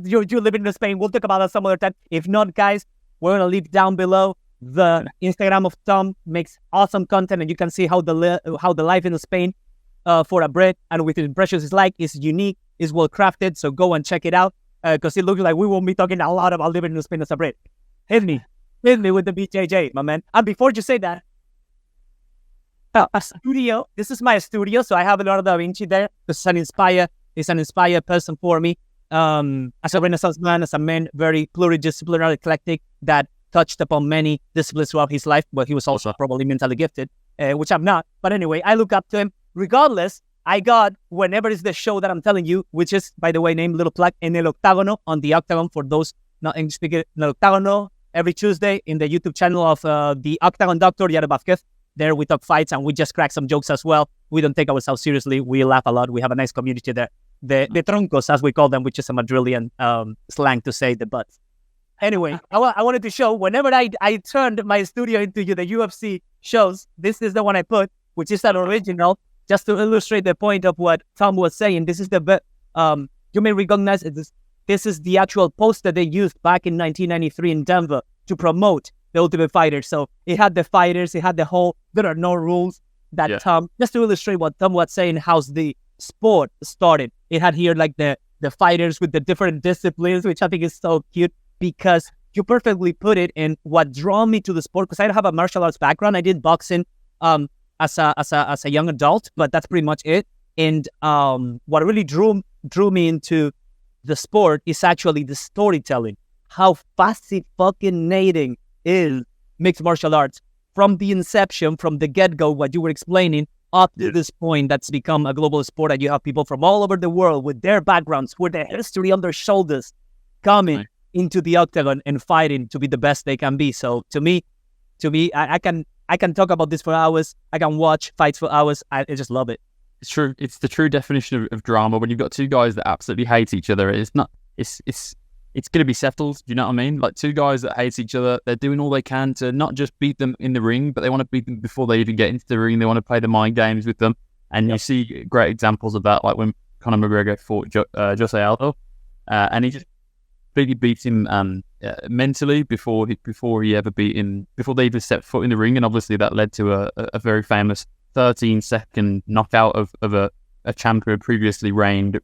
you're living in Spain. We'll talk about that some other time. If not, guys, we're gonna leave down below the Instagram of Tom. Makes awesome content, and you can see how the life in Spain for a Brit and with his impressions is like. Is unique, is well crafted. So go and check it out because it looks like we won't be talking a lot about living in Spain as a Brit. Hit me with the BJJ, my man. And before you say that. A studio. This is my studio, so I have Leonardo da Vinci there. This is an inspired person for me. As a Renaissance man, as a man, very pluridisciplinary, eclectic, that touched upon many disciplines throughout his life, but he was also probably mentally gifted, which I'm not. But anyway, I look up to him. Regardless, I got, whenever it's the show that I'm telling you, which is, by the way, named Little Plug, En el Octágono, on the Octagon, for those not English speakers, En el Octágono, every Tuesday in the YouTube channel of the Octagon Doctor, Yara Vázquez. There we talk fights and we just crack some jokes as well. We don't take ourselves seriously. We laugh a lot. We have a nice community there. The troncos, as we call them, which is a Madrilean slang to say the butts. Anyway, I wanted to show, whenever I turned my studio into the UFC shows, this is the one I put, which is an original, just to illustrate the point of what Tom was saying. This is you may recognize it. This is the actual poster they used back in 1993 in Denver to promote the Ultimate Fighter. So it had the fighters, it had the whole, there are no rules that Tom, just to illustrate what Tom was saying, how the sport started. It had here like the fighters with the different disciplines, which I think is so cute because you perfectly put it in what drew me to the sport. Because I don't have a martial arts background. I did boxing as a young adult, but that's pretty much it. And what really drew me into the sport is actually the storytelling. How fascinating is mixed martial arts from the inception, from the get-go, what you were explaining, up to this point that's become a global sport, and you have people from all over the world with their backgrounds, with their history on their shoulders, coming into the octagon and fighting to be the best they can be. So to me, I can talk about this for hours. I can watch fights for hours. I just love it. It's true. It's the true definition of drama. When you've got two guys that absolutely hate each other, it's going to be settled. Do you know what I mean? Like two guys that hate each other, they're doing all they can to not just beat them in the ring, but they want to beat them before they even get into the ring. They want to play the mind games with them. And you see great examples of that, like when Conor McGregor fought Jose Aldo, and he just completely beats him mentally before he ever beat him, before they even stepped foot in the ring. And obviously that led to a very famous 13-second knockout of a champ who had previously reigned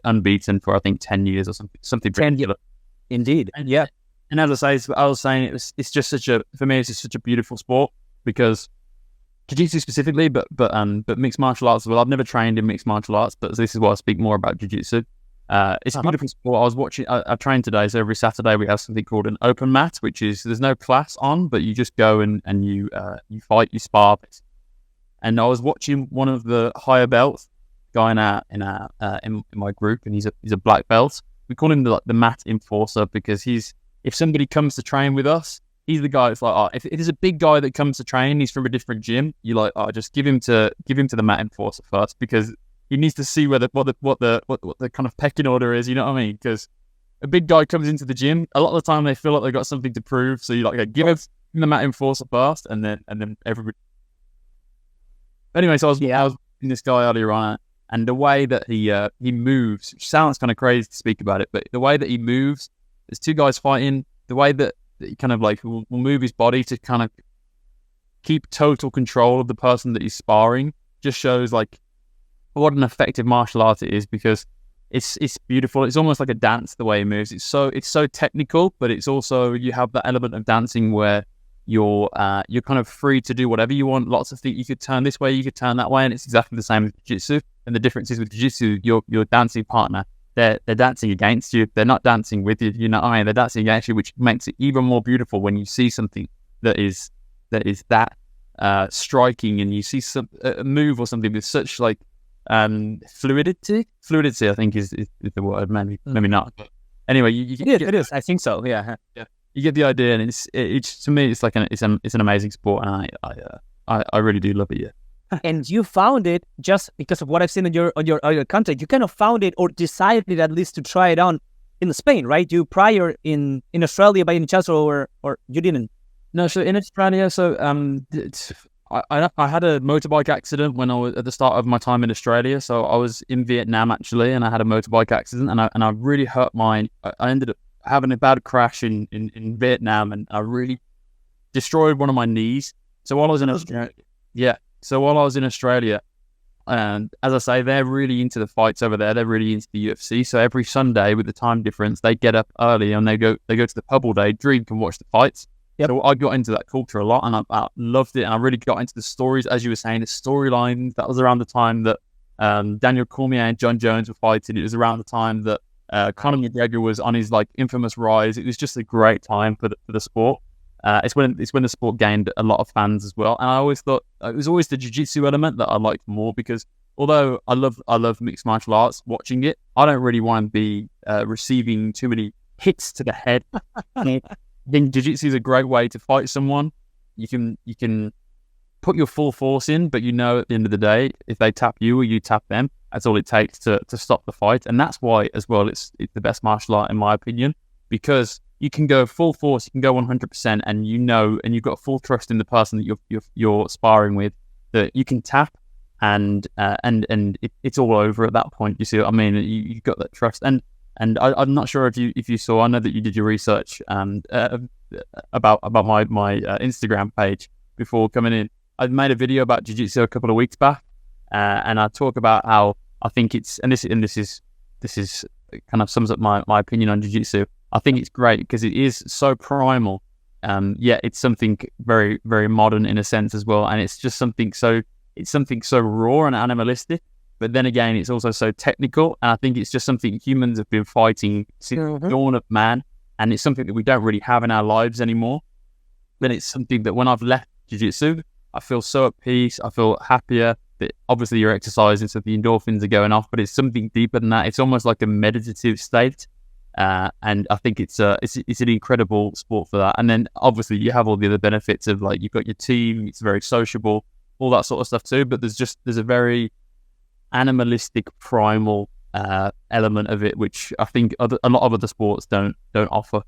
unbeaten for I think 10 years or something. 10 years. Indeed. And as I was saying, it's just for me it's just such a beautiful sport because jiu-jitsu specifically, but mixed martial arts as well. I've never trained in mixed martial arts, but this is why I speak more about jiu-jitsu. It's a beautiful sport. I was watching. I trained today, so every Saturday we have something called an open mat, which is there's no class on, but you just go and you fight, you spar. And I was watching one of the higher belts guy in my group, and he's a black belt. We call him the mat enforcer because if somebody comes to train with us, he's the guy that's like, if there's a big guy that comes to train, he's from a different gym, you're like, just give him to the mat enforcer first because he needs to see what the kind of pecking order is. You know what I mean? Because a big guy comes into the gym, a lot of the time they feel like they've got something to prove, so you give him the mat enforcer first, and then everybody. Anyway, so I was watching this guy earlier on. And the way that he moves, which sounds kind of crazy to speak about it, but the way that he moves, there's two guys fighting, the way that he kind of like will move his body to kind of keep total control of the person that he's sparring just shows like what an effective martial art it is because it's beautiful. It's almost like a dance the way he moves. It's so technical, but it's also, you have that element of dancing where you're kind of free to do whatever you want. Lots of things, you could turn this way, you could turn that way, and it's exactly the same as jiu-jitsu. And the difference is with jiu-jitsu, your dancing partner, they're dancing against you. They're not dancing with you. You know what I mean? They're dancing against you, which makes it even more beautiful when you see something that is striking, and you see a move or something with such like fluidity. Fluidity, I think, is the word. Maybe not. Anyway, It is. I think so. Yeah. you get the idea, and it's to me, it's like it's an amazing sport, and I really do love it. Yeah. And you found it just because of what I've seen on your content. You kind of found it or decided at least to try it on in Spain, right? You prior in Australia by any chance, or you didn't? No, so in Australia, I had a motorbike accident when I was at the start of my time in Australia. So I was in Vietnam actually, and I had a motorbike accident, and I really hurt I ended up having a bad crash in Vietnam, and I really destroyed one of my knees. So while I was in Australia, and as I say, they're really into the fights over there. They're really into the UFC. So every Sunday, with the time difference, they get up early and they go to the pub all day, drink and watch the fights. Yep. So I got into that culture a lot, and I loved it. And I really got into the stories, as you were saying, the storylines. That was around the time that Daniel Cormier and John Jones were fighting. It was around the time that Conor McGregor was on his like infamous rise. It was just a great time for the sport. It's when the sport gained a lot of fans as well. And I always thought it was always the jiu-jitsu element that I liked more, because although I love mixed martial arts, watching it, I don't really want to be receiving too many hits to the head. I think jiu-jitsu is a great way to fight someone. You can put your full force in, but at the end of the day, if they tap you or you tap them, that's all it takes to stop the fight. And that's why as well it's the best martial art in my opinion, because you can go full force, you can go 100%, and and you've got full trust in the person that you're sparring with, that you can tap and it's all over at that point. You see what I mean? You've got that trust. And I'm not sure if you saw, I know that you did your research about my Instagram page before coming in. I made a video about jiu-jitsu a couple of weeks back, and I talk about how I think it's, and this is kind of sums up my opinion on jiu-jitsu. I think it's great because it is so primal, yet it's something very, very modern in a sense as well, and it's just something so raw and animalistic. But then again, it's also so technical, and I think it's just something humans have been fighting since the dawn of man, and it's something that we don't really have in our lives anymore. But it's something that when I've left jiu-jitsu, I feel so at peace, I feel happier. That obviously you're exercising, so the endorphins are going off, but it's something deeper than that. It's almost like a meditative state, and I think it's an incredible sport for that. And then obviously you have all the other benefits of, like, you've got your team, it's very sociable, all that sort of stuff too. But there's a very animalistic, primal element of it, which I think a lot of other sports don't offer.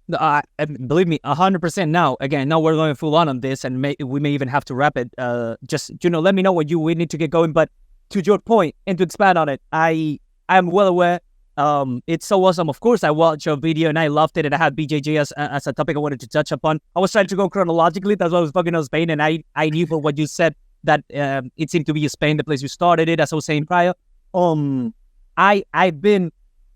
Believe me, 100%. Now we're going full on this, and we may even have to wrap it. Just let me know when we need to get going. But to your point, and to expand on it, I am well aware. It's so awesome. Of course, I watched your video and I loved it, and I had BJJ as a topic I wanted to touch upon. I was trying to go chronologically. That's why I was talking on Spain, and I knew from what you said that it seemed to be Spain, the place you started it, as I was saying prior. I've been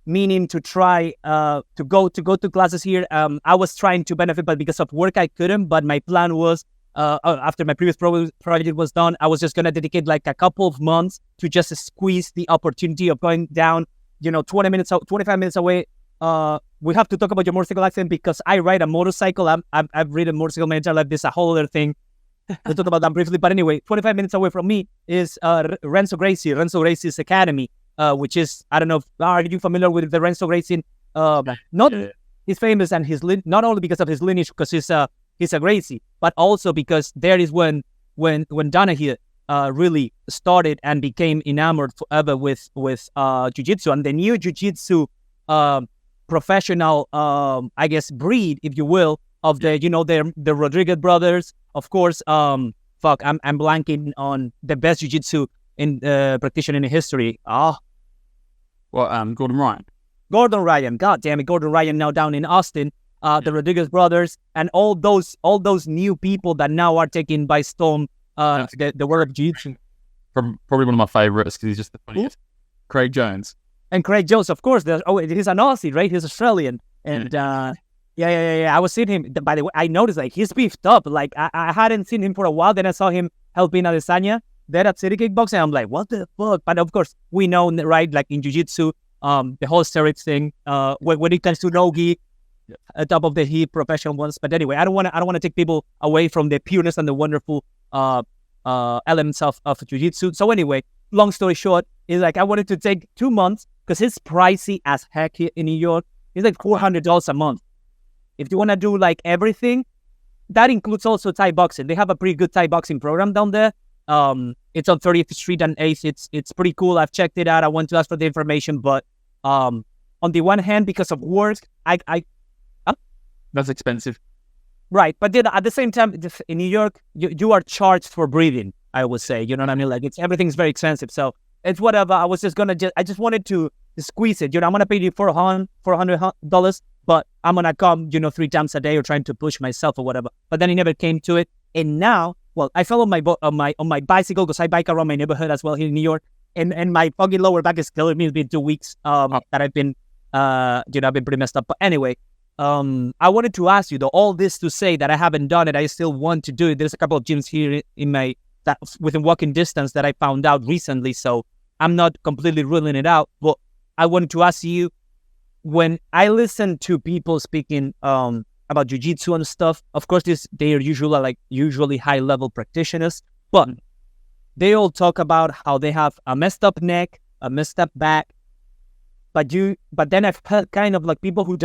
meaning to try to go to classes here. I was trying to benefit, but because of work I couldn't. But my plan was, after my previous project was done, I was just gonna dedicate like a couple of months to just squeeze the opportunity of going down 25 minutes away. We have to talk about your motorcycle accident, because I ride a motorcycle. I've ridden motorcycle my entire life. This is a whole other thing. Let's talk about that briefly. But anyway, 25 minutes away from me is Renzo Gracie's Academy, which is, I don't know, are you familiar with the Renzo Gracie? He's famous, and not only because of his lineage, because he's a Gracie, but also because there is when Donahue really started and became enamored forever with jiu-jitsu, and the new jiu-jitsu professional, I guess, breed, if you will, of the Rodriguez brothers. Of course, I'm blanking on the best jiu-jitsu in practitioner in history. Gordon Ryan. Gordon Ryan, god damn it, Gordon Ryan, now down in Austin. The Rodriguez brothers, and all those new people that now are taken by storm the world of jiu-jitsu. Probably one of my favorites, because he's just the funniest. Craig Jones. And Craig Jones, of course. He's an Aussie, right? He's Australian. And yeah. I was seeing him. By the way, I noticed like he's beefed up. Like I hadn't seen him for a while. Then I saw him helping Adesanya there at City Kickboxing. I'm like, what the fuck? But of course, we know, right? Like in jiu-jitsu, the whole steroids thing. When it comes to no-gi, top of the heap, professional ones. But anyway, I don't want to take people away from the pureness and the wonderful elements of jiu-jitsu. So anyway, long story short, is like I wanted to take 2 months, because it's pricey as heck here in New York. It's like $400 a month. If you want to do like everything, that includes also Thai boxing. They have a pretty good Thai boxing program down there. It's on 30th Street and 8th. It's pretty cool. I've checked it out. I want to ask for the information, but on the one hand, because of work, That's expensive. right. But then at the same time, in New York, you are charged for breathing, I would say. You know what I mean? Like everything's very expensive. So it's whatever. I was just gonna I just wanted to squeeze it. You know, I'm gonna pay you $400, but I'm gonna come, 3 times a day or trying to push myself or whatever. But then it never came to it. And now, well, I fell on my bicycle because I bike around my neighborhood as well here in New York. And my fucking lower back is killing me. It's been 2 weeks that I've been I've been pretty messed up. But anyway, I wanted to ask you though, all this to say that I haven't done it. I still want to do it. There's a couple of gyms here that within walking distance that I found out recently. So I'm not completely ruling it out. But I wanted to ask you, when I listen to people speaking about jiu-jitsu and stuff, of course, they are usually high-level practitioners, but they all talk about how they have a messed up neck, a messed up back. But then I've heard kind of like people who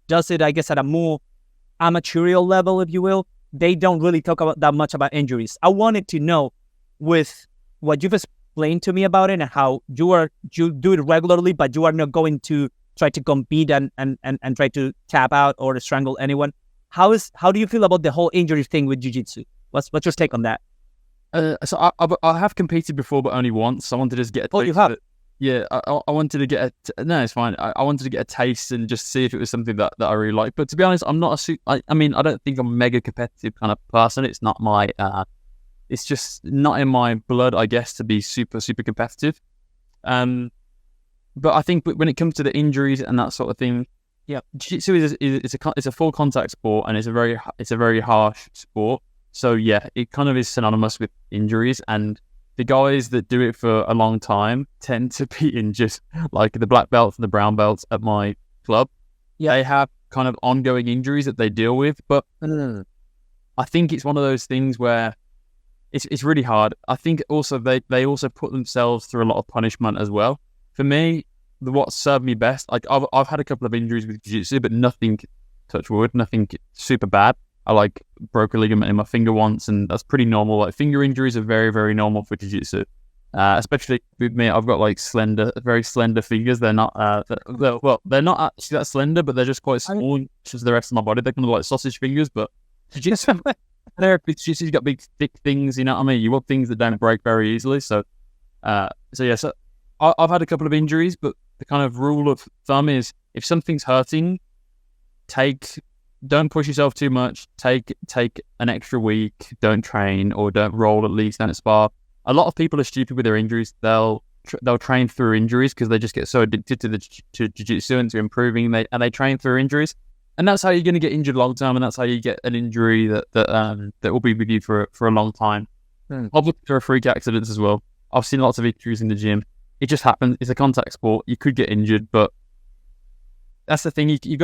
does it, I guess, at a more amateurial level, if you will. They don't really talk about that much about injuries. I wanted to know, with what you've explained to me about it and how you do it regularly, but you are not going to try to compete and try to tap out or strangle anyone. How do you feel about the whole injury thing with jiu-jitsu? What's your take on that? So I have competed before, but only once. I wanted to just get a taste. Oh, you have? Yeah, I wanted to get no, it's fine. I wanted to get a taste and just see if it was something that I really like. But to be honest, I'm not I don't think I'm a mega competitive kind of person. It's not my, it's just not in my blood, I guess, to be super, super competitive. But I think when it comes to the injuries and that sort of thing, yeah, jiu-jitsu is a full contact sport, and it's a very harsh sport. So yeah, it kind of is synonymous with injuries, and the guys that do it for a long time tend to be injured, like the black belts and the brown belts at my club. Yeah, they have kind of ongoing injuries that they deal with, but I think it's one of those things where it's really hard. I think also they also put themselves through a lot of punishment as well. For me, what served me best, like I've had a couple of injuries with jiu-jitsu, but nothing, touch wood, nothing super bad. I broke a ligament in my finger once, and that's pretty normal. Like finger injuries are very, very normal for jiu-jitsu, especially with me. I've got very slender fingers. They're not, they're not actually that slender, but they're just quite small as the rest of my body. They're kind of like sausage fingers, but jiu-jitsu, jiu-jitsu's got big, thick things. You know what I mean? You want things that don't break very easily. So I've had a couple of injuries, but the kind of rule of thumb is if something's hurting, don't push yourself too much. Take an extra week. Don't train or don't roll, at least, don't spar. A lot of people are stupid with their injuries. They'll train through injuries because they just get so addicted to jiu-jitsu and to improving, and they train through injuries. And that's how you're going to get injured long term, and that's how you get an injury that will be with you for a long time. Obviously, there are freak accidents as well. I've seen lots of injuries in the gym. It just happens. It's a contact sport. You could get injured, but that's the thing. You've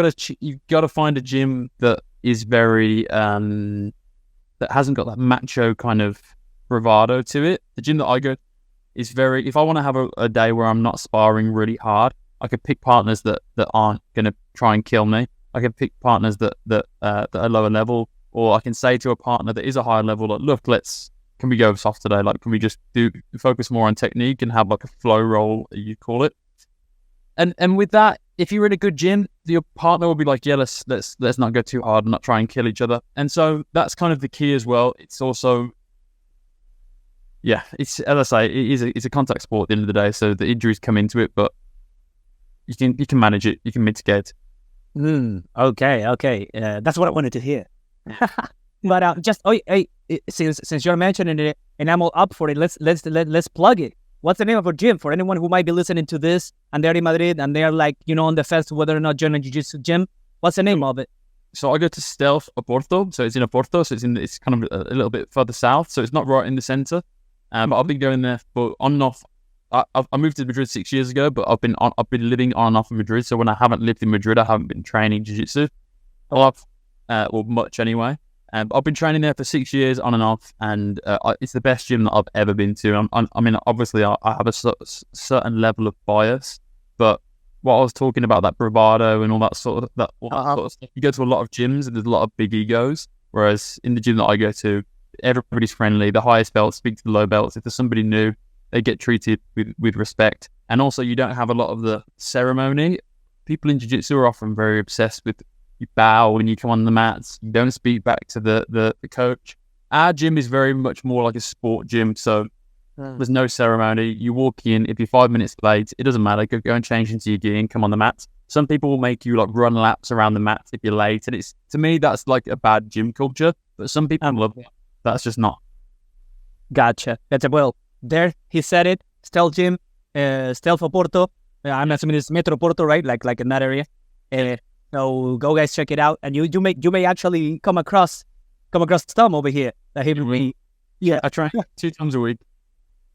got to find a gym that is very that hasn't got that macho kind of bravado to it. The gym that I go is very. If I want to have a day where I'm not sparring really hard, I could pick partners that aren't going to try and kill me. I can pick partners that are lower level, or I can say to a partner that is a higher level, like, look, can we go soft today? Like, can we just focus more on technique and have like a flow roll, you call it? And with that, if you're in a good gym, your partner will be like, yeah, let's not go too hard and not try and kill each other. And so that's kind of the key as well. It's also, yeah, it's, as I say, it's a contact sport at the end of the day. So the injuries come into it, but you can manage it. You can mitigate. Okay. That's what I wanted to hear. But since you're mentioning it and I'm all up for it, let's plug it. What's the name of our gym for anyone who might be listening to this and they're in Madrid and they're like, on the fence whether or not join a jiu-jitsu gym? What's the name of it? So I go to Stealth Oporto. So it's in Oporto. So it's kind of a little bit further south. So it's not right in the center. But I've been going there for on and off. I moved to Madrid 6 years ago, but I've been living on and off in Madrid. So when I haven't lived in Madrid, I haven't been training jiu-jitsu a lot, or much anyway. I've been training there for 6 years on and off, and it's the best gym that I've ever been to. I mean, obviously, I have a certain level of bias, but what I was talking about, that bravado and all that sort of stuff. You go to a lot of gyms and there's a lot of big egos, whereas in the gym that I go to, everybody's friendly. The highest belts speak to the low belts. If there's somebody new, they get treated with respect. And also, you don't have a lot of the ceremony. People in jiu-jitsu are often very obsessed with, you bow when you come on the mats. You don't speak back to the coach. Our gym is very much more like a sport gym, so there's no ceremony. You walk in, if you're 5 minutes late, it doesn't matter. Go and change into your gear and come on the mats. Some people will make you like run laps around the mats if you're late, and it's, to me, that's like a bad gym culture. But some people love it. That's just not. Gotcha. Well, there he said it. Stealth gym, Stealth Porto. I'm assuming it's Metro Porto, right? Like in that area. So go guys, check it out, and you may actually come across Tom over here. That he will. Yeah, I try 2 times a week.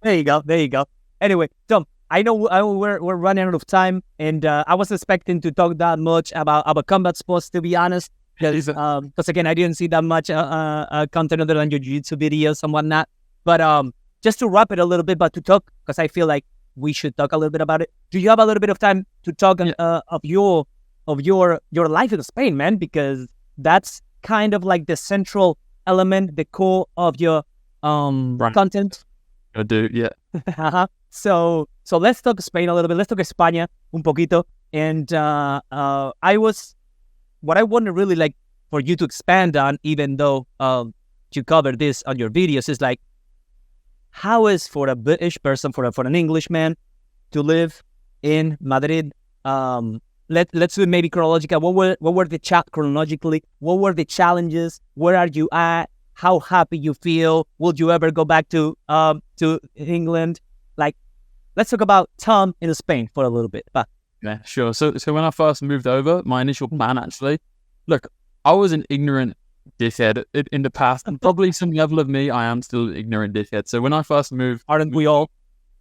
There you go. Anyway, Tom, I know we're running out of time, and I was expecting to talk that much about combat sports, to be honest, because again, I didn't see that much content other than your jiu-jitsu videos and whatnot. But just to wrap it a little bit, but to talk, because I feel like we should talk a little bit about it. Do you have a little bit of time to talk of your life in Spain, man? Because that's kind of like the central element, the core of your content. I do, yeah. So let's talk Spain a little bit. Let's talk España un poquito. And what I want to really like for you to expand on, even though you covered this on your videos, is like, how is for a British person, for an Englishman, to live in Madrid? Let's do it maybe chronological. What were the chronologically? What were the challenges? Where are you at? How happy you feel? Would you ever go back to England? Like, let's talk about Tom in Spain for a little bit. Yeah, sure. So when I first moved over, my initial plan actually, look, I was an ignorant dickhead in the past, and probably some level of me, I am still an ignorant dickhead. So when I first moved, aren't we all?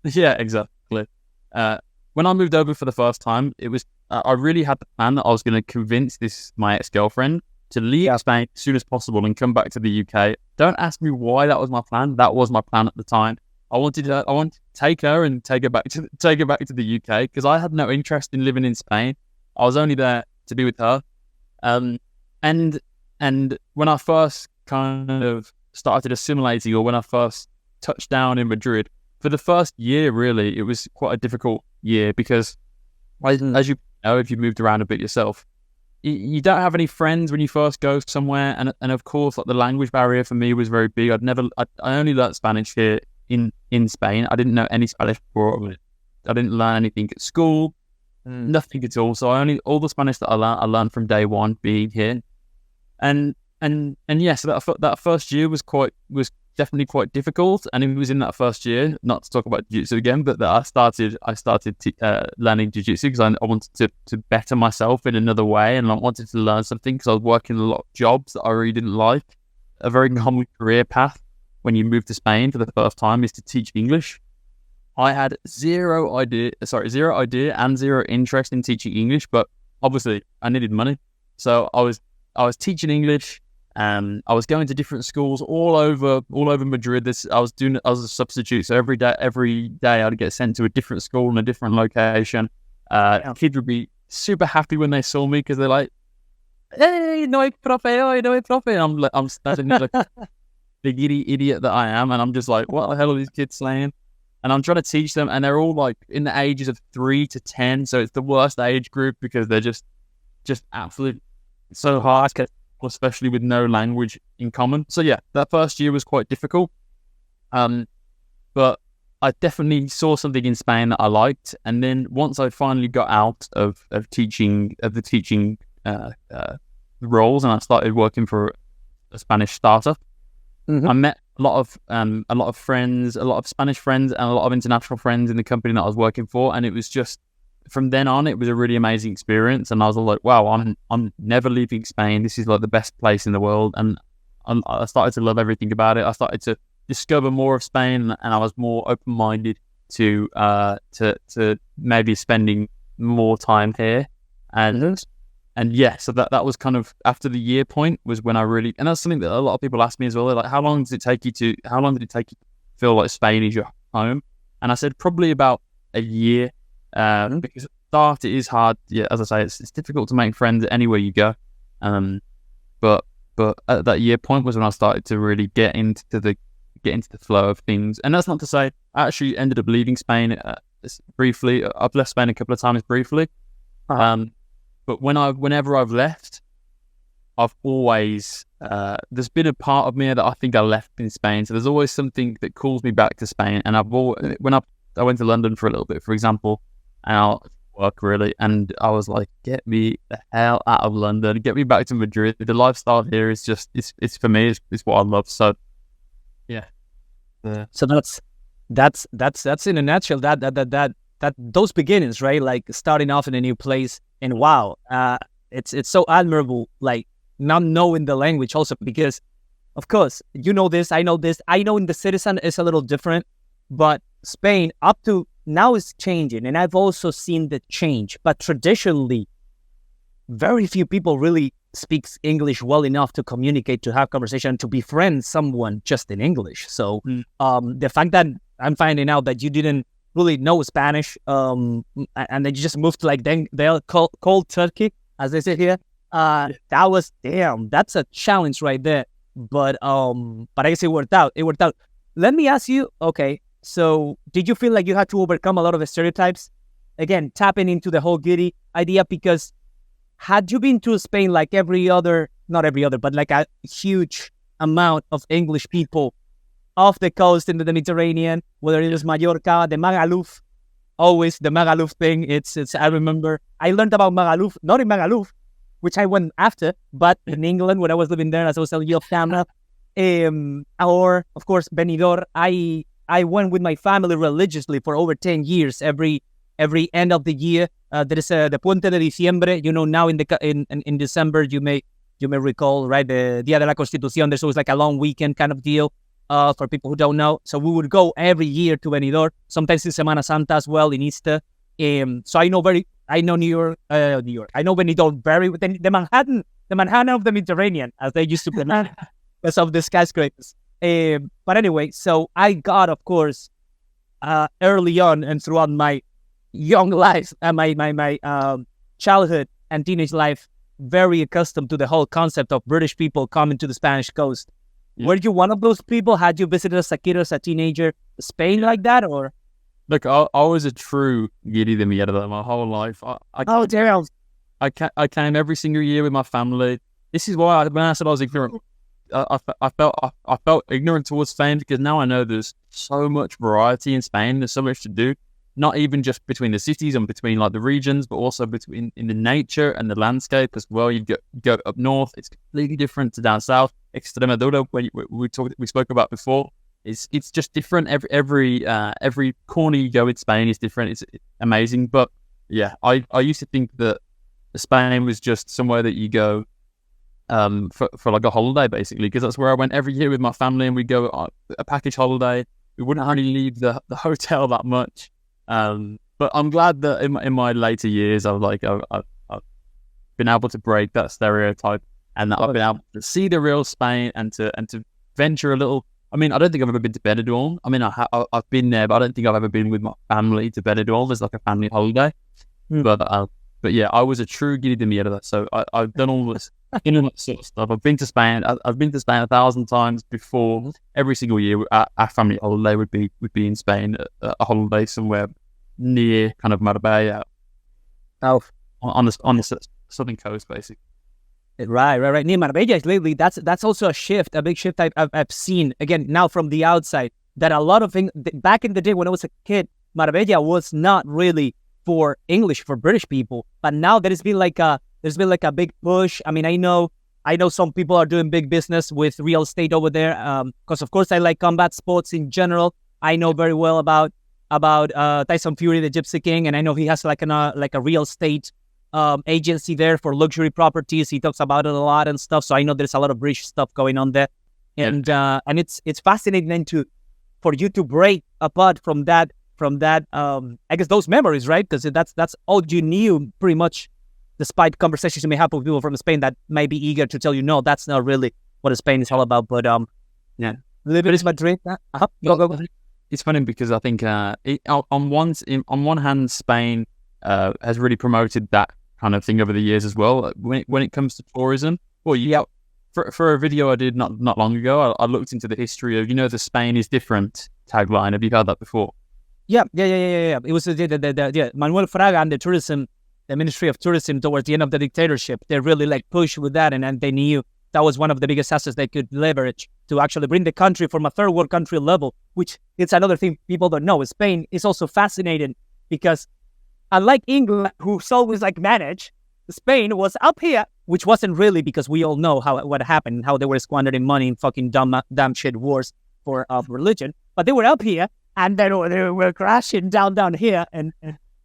Yeah, exactly. When I moved over for the first time, it was I really had the plan that I was going to convince my ex-girlfriend to leave Spain as soon as possible and come back to the UK. Don't ask me why that was my plan. That was my plan at the time. I wanted to take her and take her back to the UK because I had no interest in living in Spain. I was only there to be with her. And when I first kind of started assimilating, or when I first touched down in Madrid, for the first year, really, it was quite a difficult year because, as you know, if you moved around a bit yourself, you don't have any friends when you first go somewhere, and of course, like, the language barrier for me was very big. I only learnt Spanish here in Spain. I didn't know any Spanish before. I didn't learn anything at school, nothing at all. So all the Spanish that I learned from day one being here, and yeah. So that first year was definitely quite difficult, and it was in that first year, not to talk about jiu-jitsu again, but that I started learning jiu-jitsu because I wanted to better myself in another way, and I wanted to learn something because I was working a lot of jobs that I really didn't like. A very common career path when you move to Spain for the first time is to teach English. I had zero idea and zero interest in teaching English, but obviously I needed money, so I was teaching English. I was going to different schools all over Madrid. I was a substitute, so every day I'd get sent to a different school in a different location. Kids would be super happy when they saw me because they're like, "Hey, no hay profe," and I'm standing there like the giddy idiot that I am, and I'm just like, "What the hell are these kids saying?" And I'm trying to teach them, and they're all like in the ages of 3 to 10, so it's the worst age group because they're just absolutely so hard, especially with no language in common. So yeah, that first year was quite difficult. But I definitely saw something in Spain that I liked. And then once I finally got out of the teaching roles, and I started working for a Spanish startup, I met a lot of friends, a lot of Spanish friends, and a lot of international friends in the company that I was working for. And it was just, from then on, it was a really amazing experience, and I was like, "Wow, I'm never leaving Spain. This is like the best place in the world." And I started to love everything about it. I started to discover more of Spain, and I was more open-minded to maybe spending more time here. And yeah, so that was kind of after the year point was when I really, and that's something that a lot of people ask me as well. They're like, how long did it take you to feel like Spain is your home? And I said probably about a year. Because start, it is hard. Yeah, as I say, it's difficult to make friends anywhere you go. But at that year point was when I started to really get into the flow of things. And that's not to say I actually ended up leaving Spain briefly. I've left Spain a couple of times briefly. But whenever I've left, I've always there's been a part of me that I think I left in Spain. So there's always something that calls me back to Spain. And I went to London for a little bit, for example, and I'll work really, and I was like, get me the hell out of London, get me back to Madrid. The lifestyle here is just it's for me, it's what I love. So yeah. So that's in a nutshell that those beginnings, right? Like starting off in a new place, and wow, it's so admirable, like not knowing the language also, because of course you know this, I know this, I know in the citizen it's a little different, but Spain up to now is changing, and I've also seen the change. But traditionally, very few people really speaks English well enough to communicate, to have conversation, to befriend someone just in English. So the fact that I'm finding out that you didn't really know Spanish, and then you just moved to like they'll cold turkey, as they say here. That's a challenge right there. But I guess it worked out. Let me ask you, okay, so did you feel like you had to overcome a lot of the stereotypes? Again, tapping into the whole giddy idea, because had you been to Spain like not every other, but like a huge amount of English people off the coast into the Mediterranean, whether it is Mallorca, the Magaluf, always the Magaluf thing. It's I remember I learned about Magaluf, not in Magaluf, which I went after, but in England when I was living there, as I was telling you off camera. Or of course Benidorm. I went with my family religiously for over 10 years. Every end of the year, there is the Puente de Diciembre. You know, now in December, you may recall, right, the Día de la Constitución. There's always like a long weekend kind of deal for people who don't know. So we would go every year to Benidorm. Sometimes in Semana Santa as well, in Esta. So I know New York. I know Benidorm very the Manhattan of the Mediterranean, as they used to pronounce because of the skyscrapers. But anyway, so I got, of course, early on and throughout my young life, my childhood and teenage life, very accustomed to the whole concept of British people coming to the Spanish coast. Yeah. Were you one of those people? Had you visited as a kid or as a teenager Spain like that, or? Look, I was a true giddy de mierda my whole life. I came every single year with my family. This is why when I said I was ignorant, I felt ignorant towards Spain, because now I know there's so much variety in Spain. There's so much to do, not even just between the cities and between like the regions, but also between in the nature and the landscape as well. You go up north, it's completely different to down south. Extremadura, when we spoke about before, it's just different. Every corner you go in Spain is different. It's amazing. But yeah, I used to think that Spain was just somewhere that you go for like a holiday, basically, because that's where I went every year with my family, and we go on a package holiday. We wouldn't hardly leave the hotel that much. But I'm glad that in my later years, I've been able to break that stereotype, and that I've been able to see the real Spain and to venture a little. I mean, I don't think I've ever been to Benidorm. I mean, I've been there, but I don't think I've ever been with my family to Benidorm as like a family holiday. But yeah, I was a true giddy de mierda. So I've done all this internet sort of stuff. I've been to Spain. I've been to Spain 1,000 times before. Every single year, our family holiday would be in Spain, a holiday somewhere near kind of Marbella, on the southern coast, basically. Right. Near Marbella lately, that's also a big shift I've seen, again, now from the outside, that a lot of things, back in the day when I was a kid, Marbella was not really for English, for British people, but now there's been like a big push. I mean, I know some people are doing big business with real estate over there, because of course I like combat sports in general. I know very well about Tyson Fury, the Gypsy King, and I know he has like a real estate agency there for luxury properties. He talks about it a lot and stuff. So I know there's a lot of British stuff going on there, and it's fascinating then for you to break apart from that. I guess those memories, right? Because that's all you knew pretty much, despite conversations you may have with people from Spain that may be eager to tell you, no, that's not really what Spain is all about. But yeah, living in Madrid. Go. It's funny because I think on one hand, Spain has really promoted that kind of thing over the years as well. When it comes to tourism, well, for a video I did not long ago, I looked into the history of, the Spain is different tagline. Have you heard that before? Yeah. It was Manuel Fraga and the Ministry of Tourism towards the end of the dictatorship. They really like pushed with that, and they knew that was one of the biggest assets they could leverage to actually bring the country from a third world country level, which it's another thing people don't know. Spain is also fascinating because unlike England, who's always like managed, Spain was up here, which wasn't really, because we all know what happened, how they were squandering money in fucking dumb shit wars of religion. But they were up here, and then they were crashing down here, and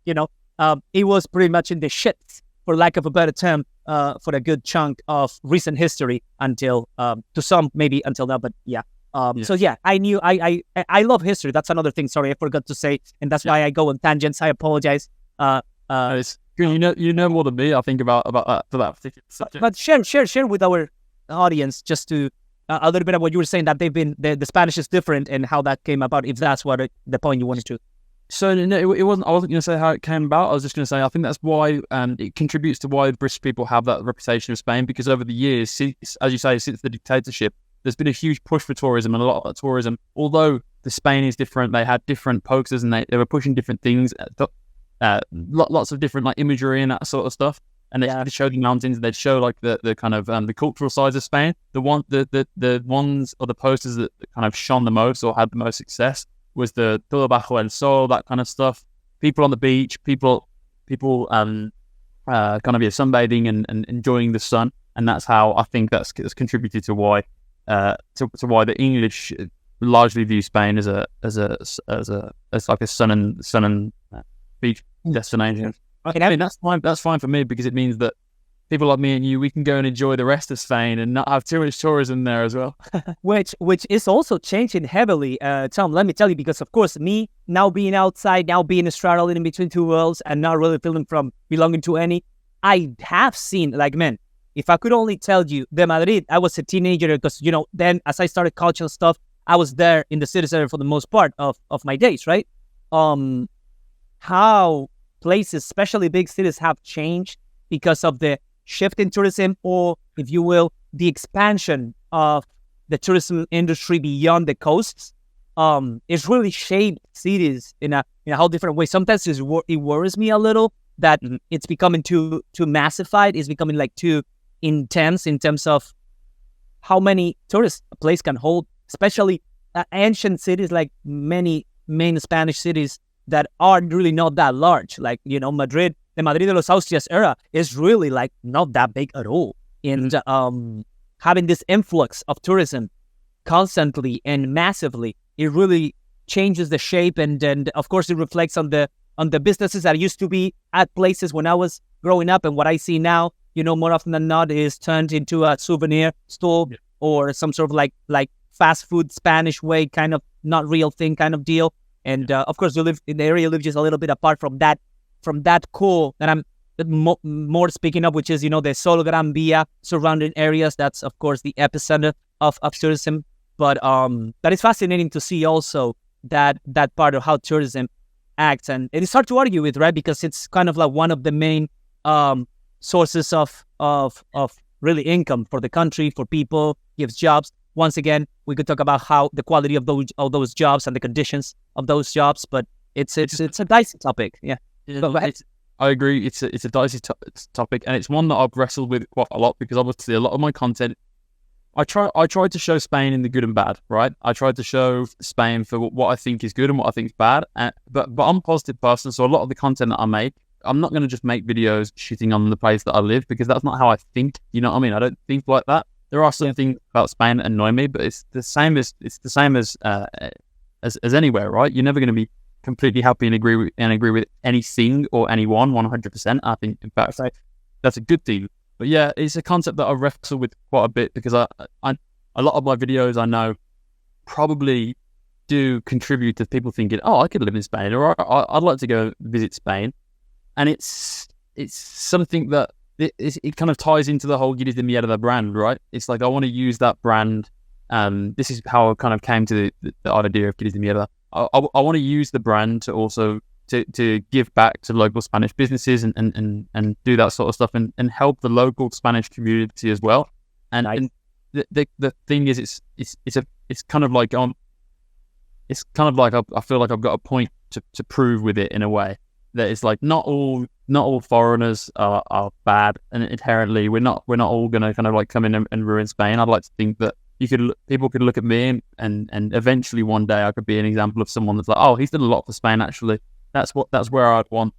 it was pretty much in the shits, for lack of a better term, for a good chunk of recent history until, to some maybe until now, but yeah. So yeah, I love history. That's another thing. Sorry, I forgot to say, and that's why I go on tangents. I apologize. You know more than me, I think, about that for that particular subject. But share with our audience just to a little bit of what you were saying, that the Spanish is different and how that came about, if that's what the point you wanted to. So no, it wasn't. I wasn't going to say how it came about. I was just going to say I think that's why it contributes to why British people have that reputation of Spain, because over the years, as you say, since the dictatorship, there's been a huge push for tourism, and a lot of that tourism, although the Spain is different, they had different posters and they were pushing different things, lots of different like imagery and that sort of stuff. And they'd show the mountains, and they'd show like the kind of the cultural sides of Spain. The ones or the posters that kind of shone the most or had the most success was the todo bajo el sol, that kind of stuff. People on the beach, people kind of sunbathing and enjoying the sun, and that's how I think that's contributed to why why the English largely view Spain as like a sun and beach destination. I mean, that's fine for me, because it means that people like me and you, we can go and enjoy the rest of Spain and not have too much tourism there as well. which is also changing heavily, Tom, let me tell you, because of course, me now being outside, now being straddled in between two worlds and not really feeling from belonging to any, I have seen, like, man, if I could only tell you, the Madrid, I was a teenager, because, then as I started cultural stuff, I was there in the city center for the most part of my days, right? How places, especially big cities, have changed because of the shift in tourism, or, if you will, the expansion of the tourism industry beyond the coasts. It's really shaped cities in a whole different way. Sometimes it worries me a little that it's becoming too massified. It's becoming like too intense in terms of how many tourists a place can hold, especially ancient cities like many main Spanish cities that are really not that large. Like, Madrid, the Madrid de los Austrias era is really like not that big at all. And having this influx of tourism constantly and massively, it really changes the shape, and of course it reflects on the businesses that used to be at places when I was growing up, and what I see now, more often than not, is turned into a souvenir store or some sort of like fast food Spanish way kind of not real thing kind of deal. And of course, you live in the area, you live just a little bit apart from that core that I'm more speaking of, which is, the Sol Gran Via surrounding areas. That's, of course, the epicenter of tourism. But that is fascinating to see also that part of how tourism acts. And it is hard to argue with, right? Because it's kind of like one of the main sources of really income for the country, for people, gives jobs. Once again, we could talk about how the quality of those jobs and the conditions of those jobs, but it's a dicey topic. Yeah. I agree. It's a dicey topic, and it's one that I've wrestled with quite a lot, because obviously a lot of my content, I tried to show Spain in the good and bad, right? I tried to show Spain for what I think is good and what I think is bad, but I'm a positive person, so a lot of the content that I make, I'm not going to just make videos shitting on the place that I live, because that's not how I think. You know what I mean? I don't think like that. There are some things about Spain that annoy me, but it's the same as anywhere, right? You're never going to be completely happy and agree with anything or anyone 100%. I think, in fact, that's a good thing. But yeah, it's a concept that I wrestle with quite a bit, because a lot of my videos, I know, probably do contribute to people thinking, oh, I could live in Spain, or I'd like to go visit Spain. And it's something that it kind of ties into the whole Guiris de Mierda brand, right? It's like, I want to use that brand. This is how I kind of came to the idea of Guiris de Mierda. I want to use the brand to also to give back to local Spanish businesses and do that sort of stuff and help the local Spanish community as well. And, Nice. and the thing is, it's kind of like I feel like I've got a point to prove with it in a way, that it's like not all foreigners are bad, and inherently we're not all going to kind of like come in and ruin Spain. I'd like to think that people could look at me and eventually one day I could be an example of someone that's like, oh, he's done a lot for Spain actually. That's where I'd want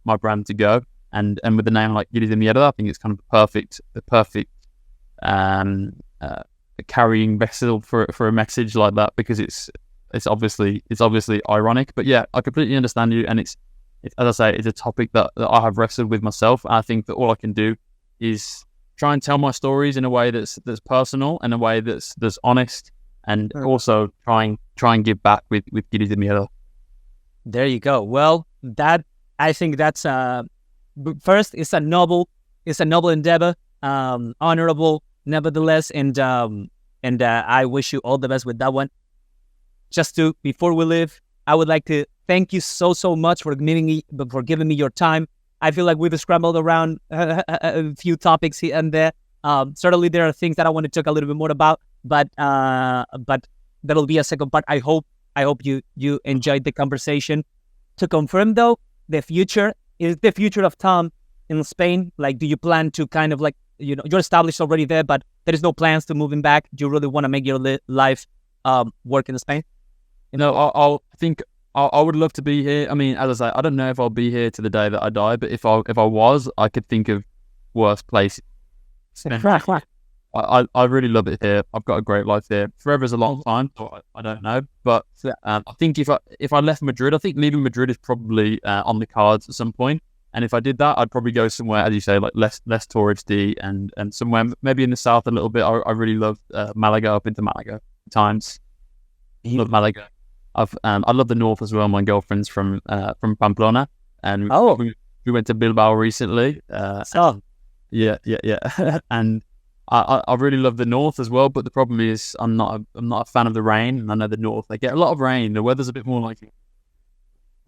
my brand to go. And with the name like Guiri de Mierda, I think it's kind of the perfect carrying vessel for a message like that, because it's obviously ironic. But yeah, I completely understand you, and it's as I say, it's a topic that I have wrestled with myself. I think that all I can do is try and tell my stories in a way that's personal, and a way that's honest, and also try and give back with Guiri de Mierda. There you go. Well, I think that's first, it's a noble endeavor, honorable nevertheless, and I wish you all the best with that one. Before we leave, I would like to thank you so much for giving me your time. I feel like we've scrambled around a few topics here and there. Certainly there are things that I want to talk a little bit more about, but that'll be a second part. I hope you enjoyed the conversation. To confirm though, the future of Tom in Spain. Like, do you plan to kind of like, you're established already there, but there is no plans to moving back? Do you really want to make your life work in Spain? I would love to be here. I mean, as I say, I don't know if I'll be here to the day that I die, but if I was, I could think of worse places. I really love it here. I've got a great life here. Forever is a long time, so I don't know. But I think if I left Madrid, I think leaving Madrid is probably on the cards at some point. And if I did that, I'd probably go somewhere, as you say, like less touristy, and somewhere maybe in the south a little bit. I really love Malaga. I've been to Malaga times. Love Malaga. I love the north as well. My girlfriend's from Pamplona, and we went to Bilbao recently. Yeah. And I really love the north as well. But the problem is, I'm not a fan of the rain. And I know the north, they get a lot of rain. The weather's a bit more like.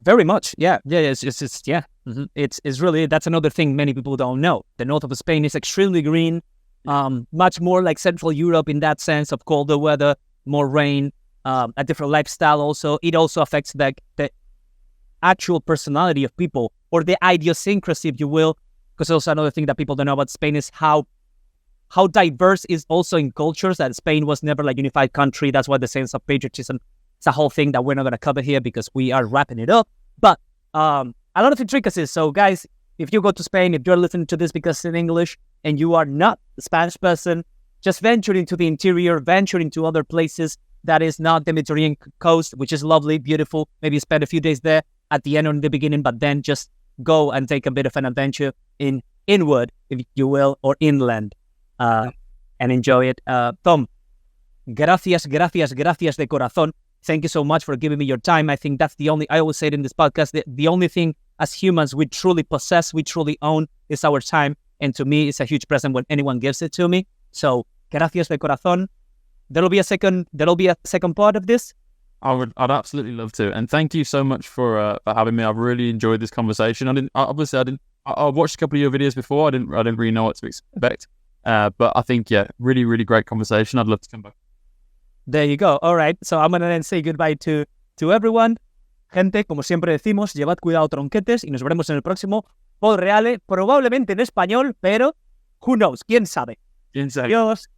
Very much, yeah. It's yeah. Mm-hmm. It's really, that's another thing many people don't know. The north of Spain is extremely green, much more like Central Europe in that sense of colder weather, more rain, a different lifestyle. Also, it also affects the actual personality of people, or the idiosyncrasy, if you will. Because also another thing that people don't know about Spain is how diverse is also in cultures. That Spain was never like unified country. That's why the sense of patriotism. It's a whole thing that we're not going to cover here because we are wrapping it up. But a lot of intricacies. So guys, if you go to Spain, if you're listening to this because it's in English and you are not a Spanish person, just venture into the interior, venture into other places that is not the Mediterranean coast, which is lovely, beautiful. Maybe spend a few days there at the end or in the beginning, but then just go and take a bit of an adventure inward, if you will, or inland, and enjoy it. Tom, gracias de corazón. Thank you so much for giving me your time. I think that's I always say it in this podcast, the only thing as humans we truly possess, we truly own, is our time. And to me, it's a huge present when anyone gives it to me. So, gracias de corazón. There'll be a second part of this. I'd absolutely love to. And thank you so much for having me. I've really enjoyed this conversation. I watched a couple of your videos before. I didn't really know what to expect. But I think, yeah, really, really great conversation. I'd love to come back. There you go. All right. So I'm going to then say goodbye to everyone. Gente, como siempre decimos, llevad cuidado, tronquetes, y nos veremos en el próximo pod reale, probablemente en español, pero who knows, quién sabe. ¿Quién sabe? Adiós.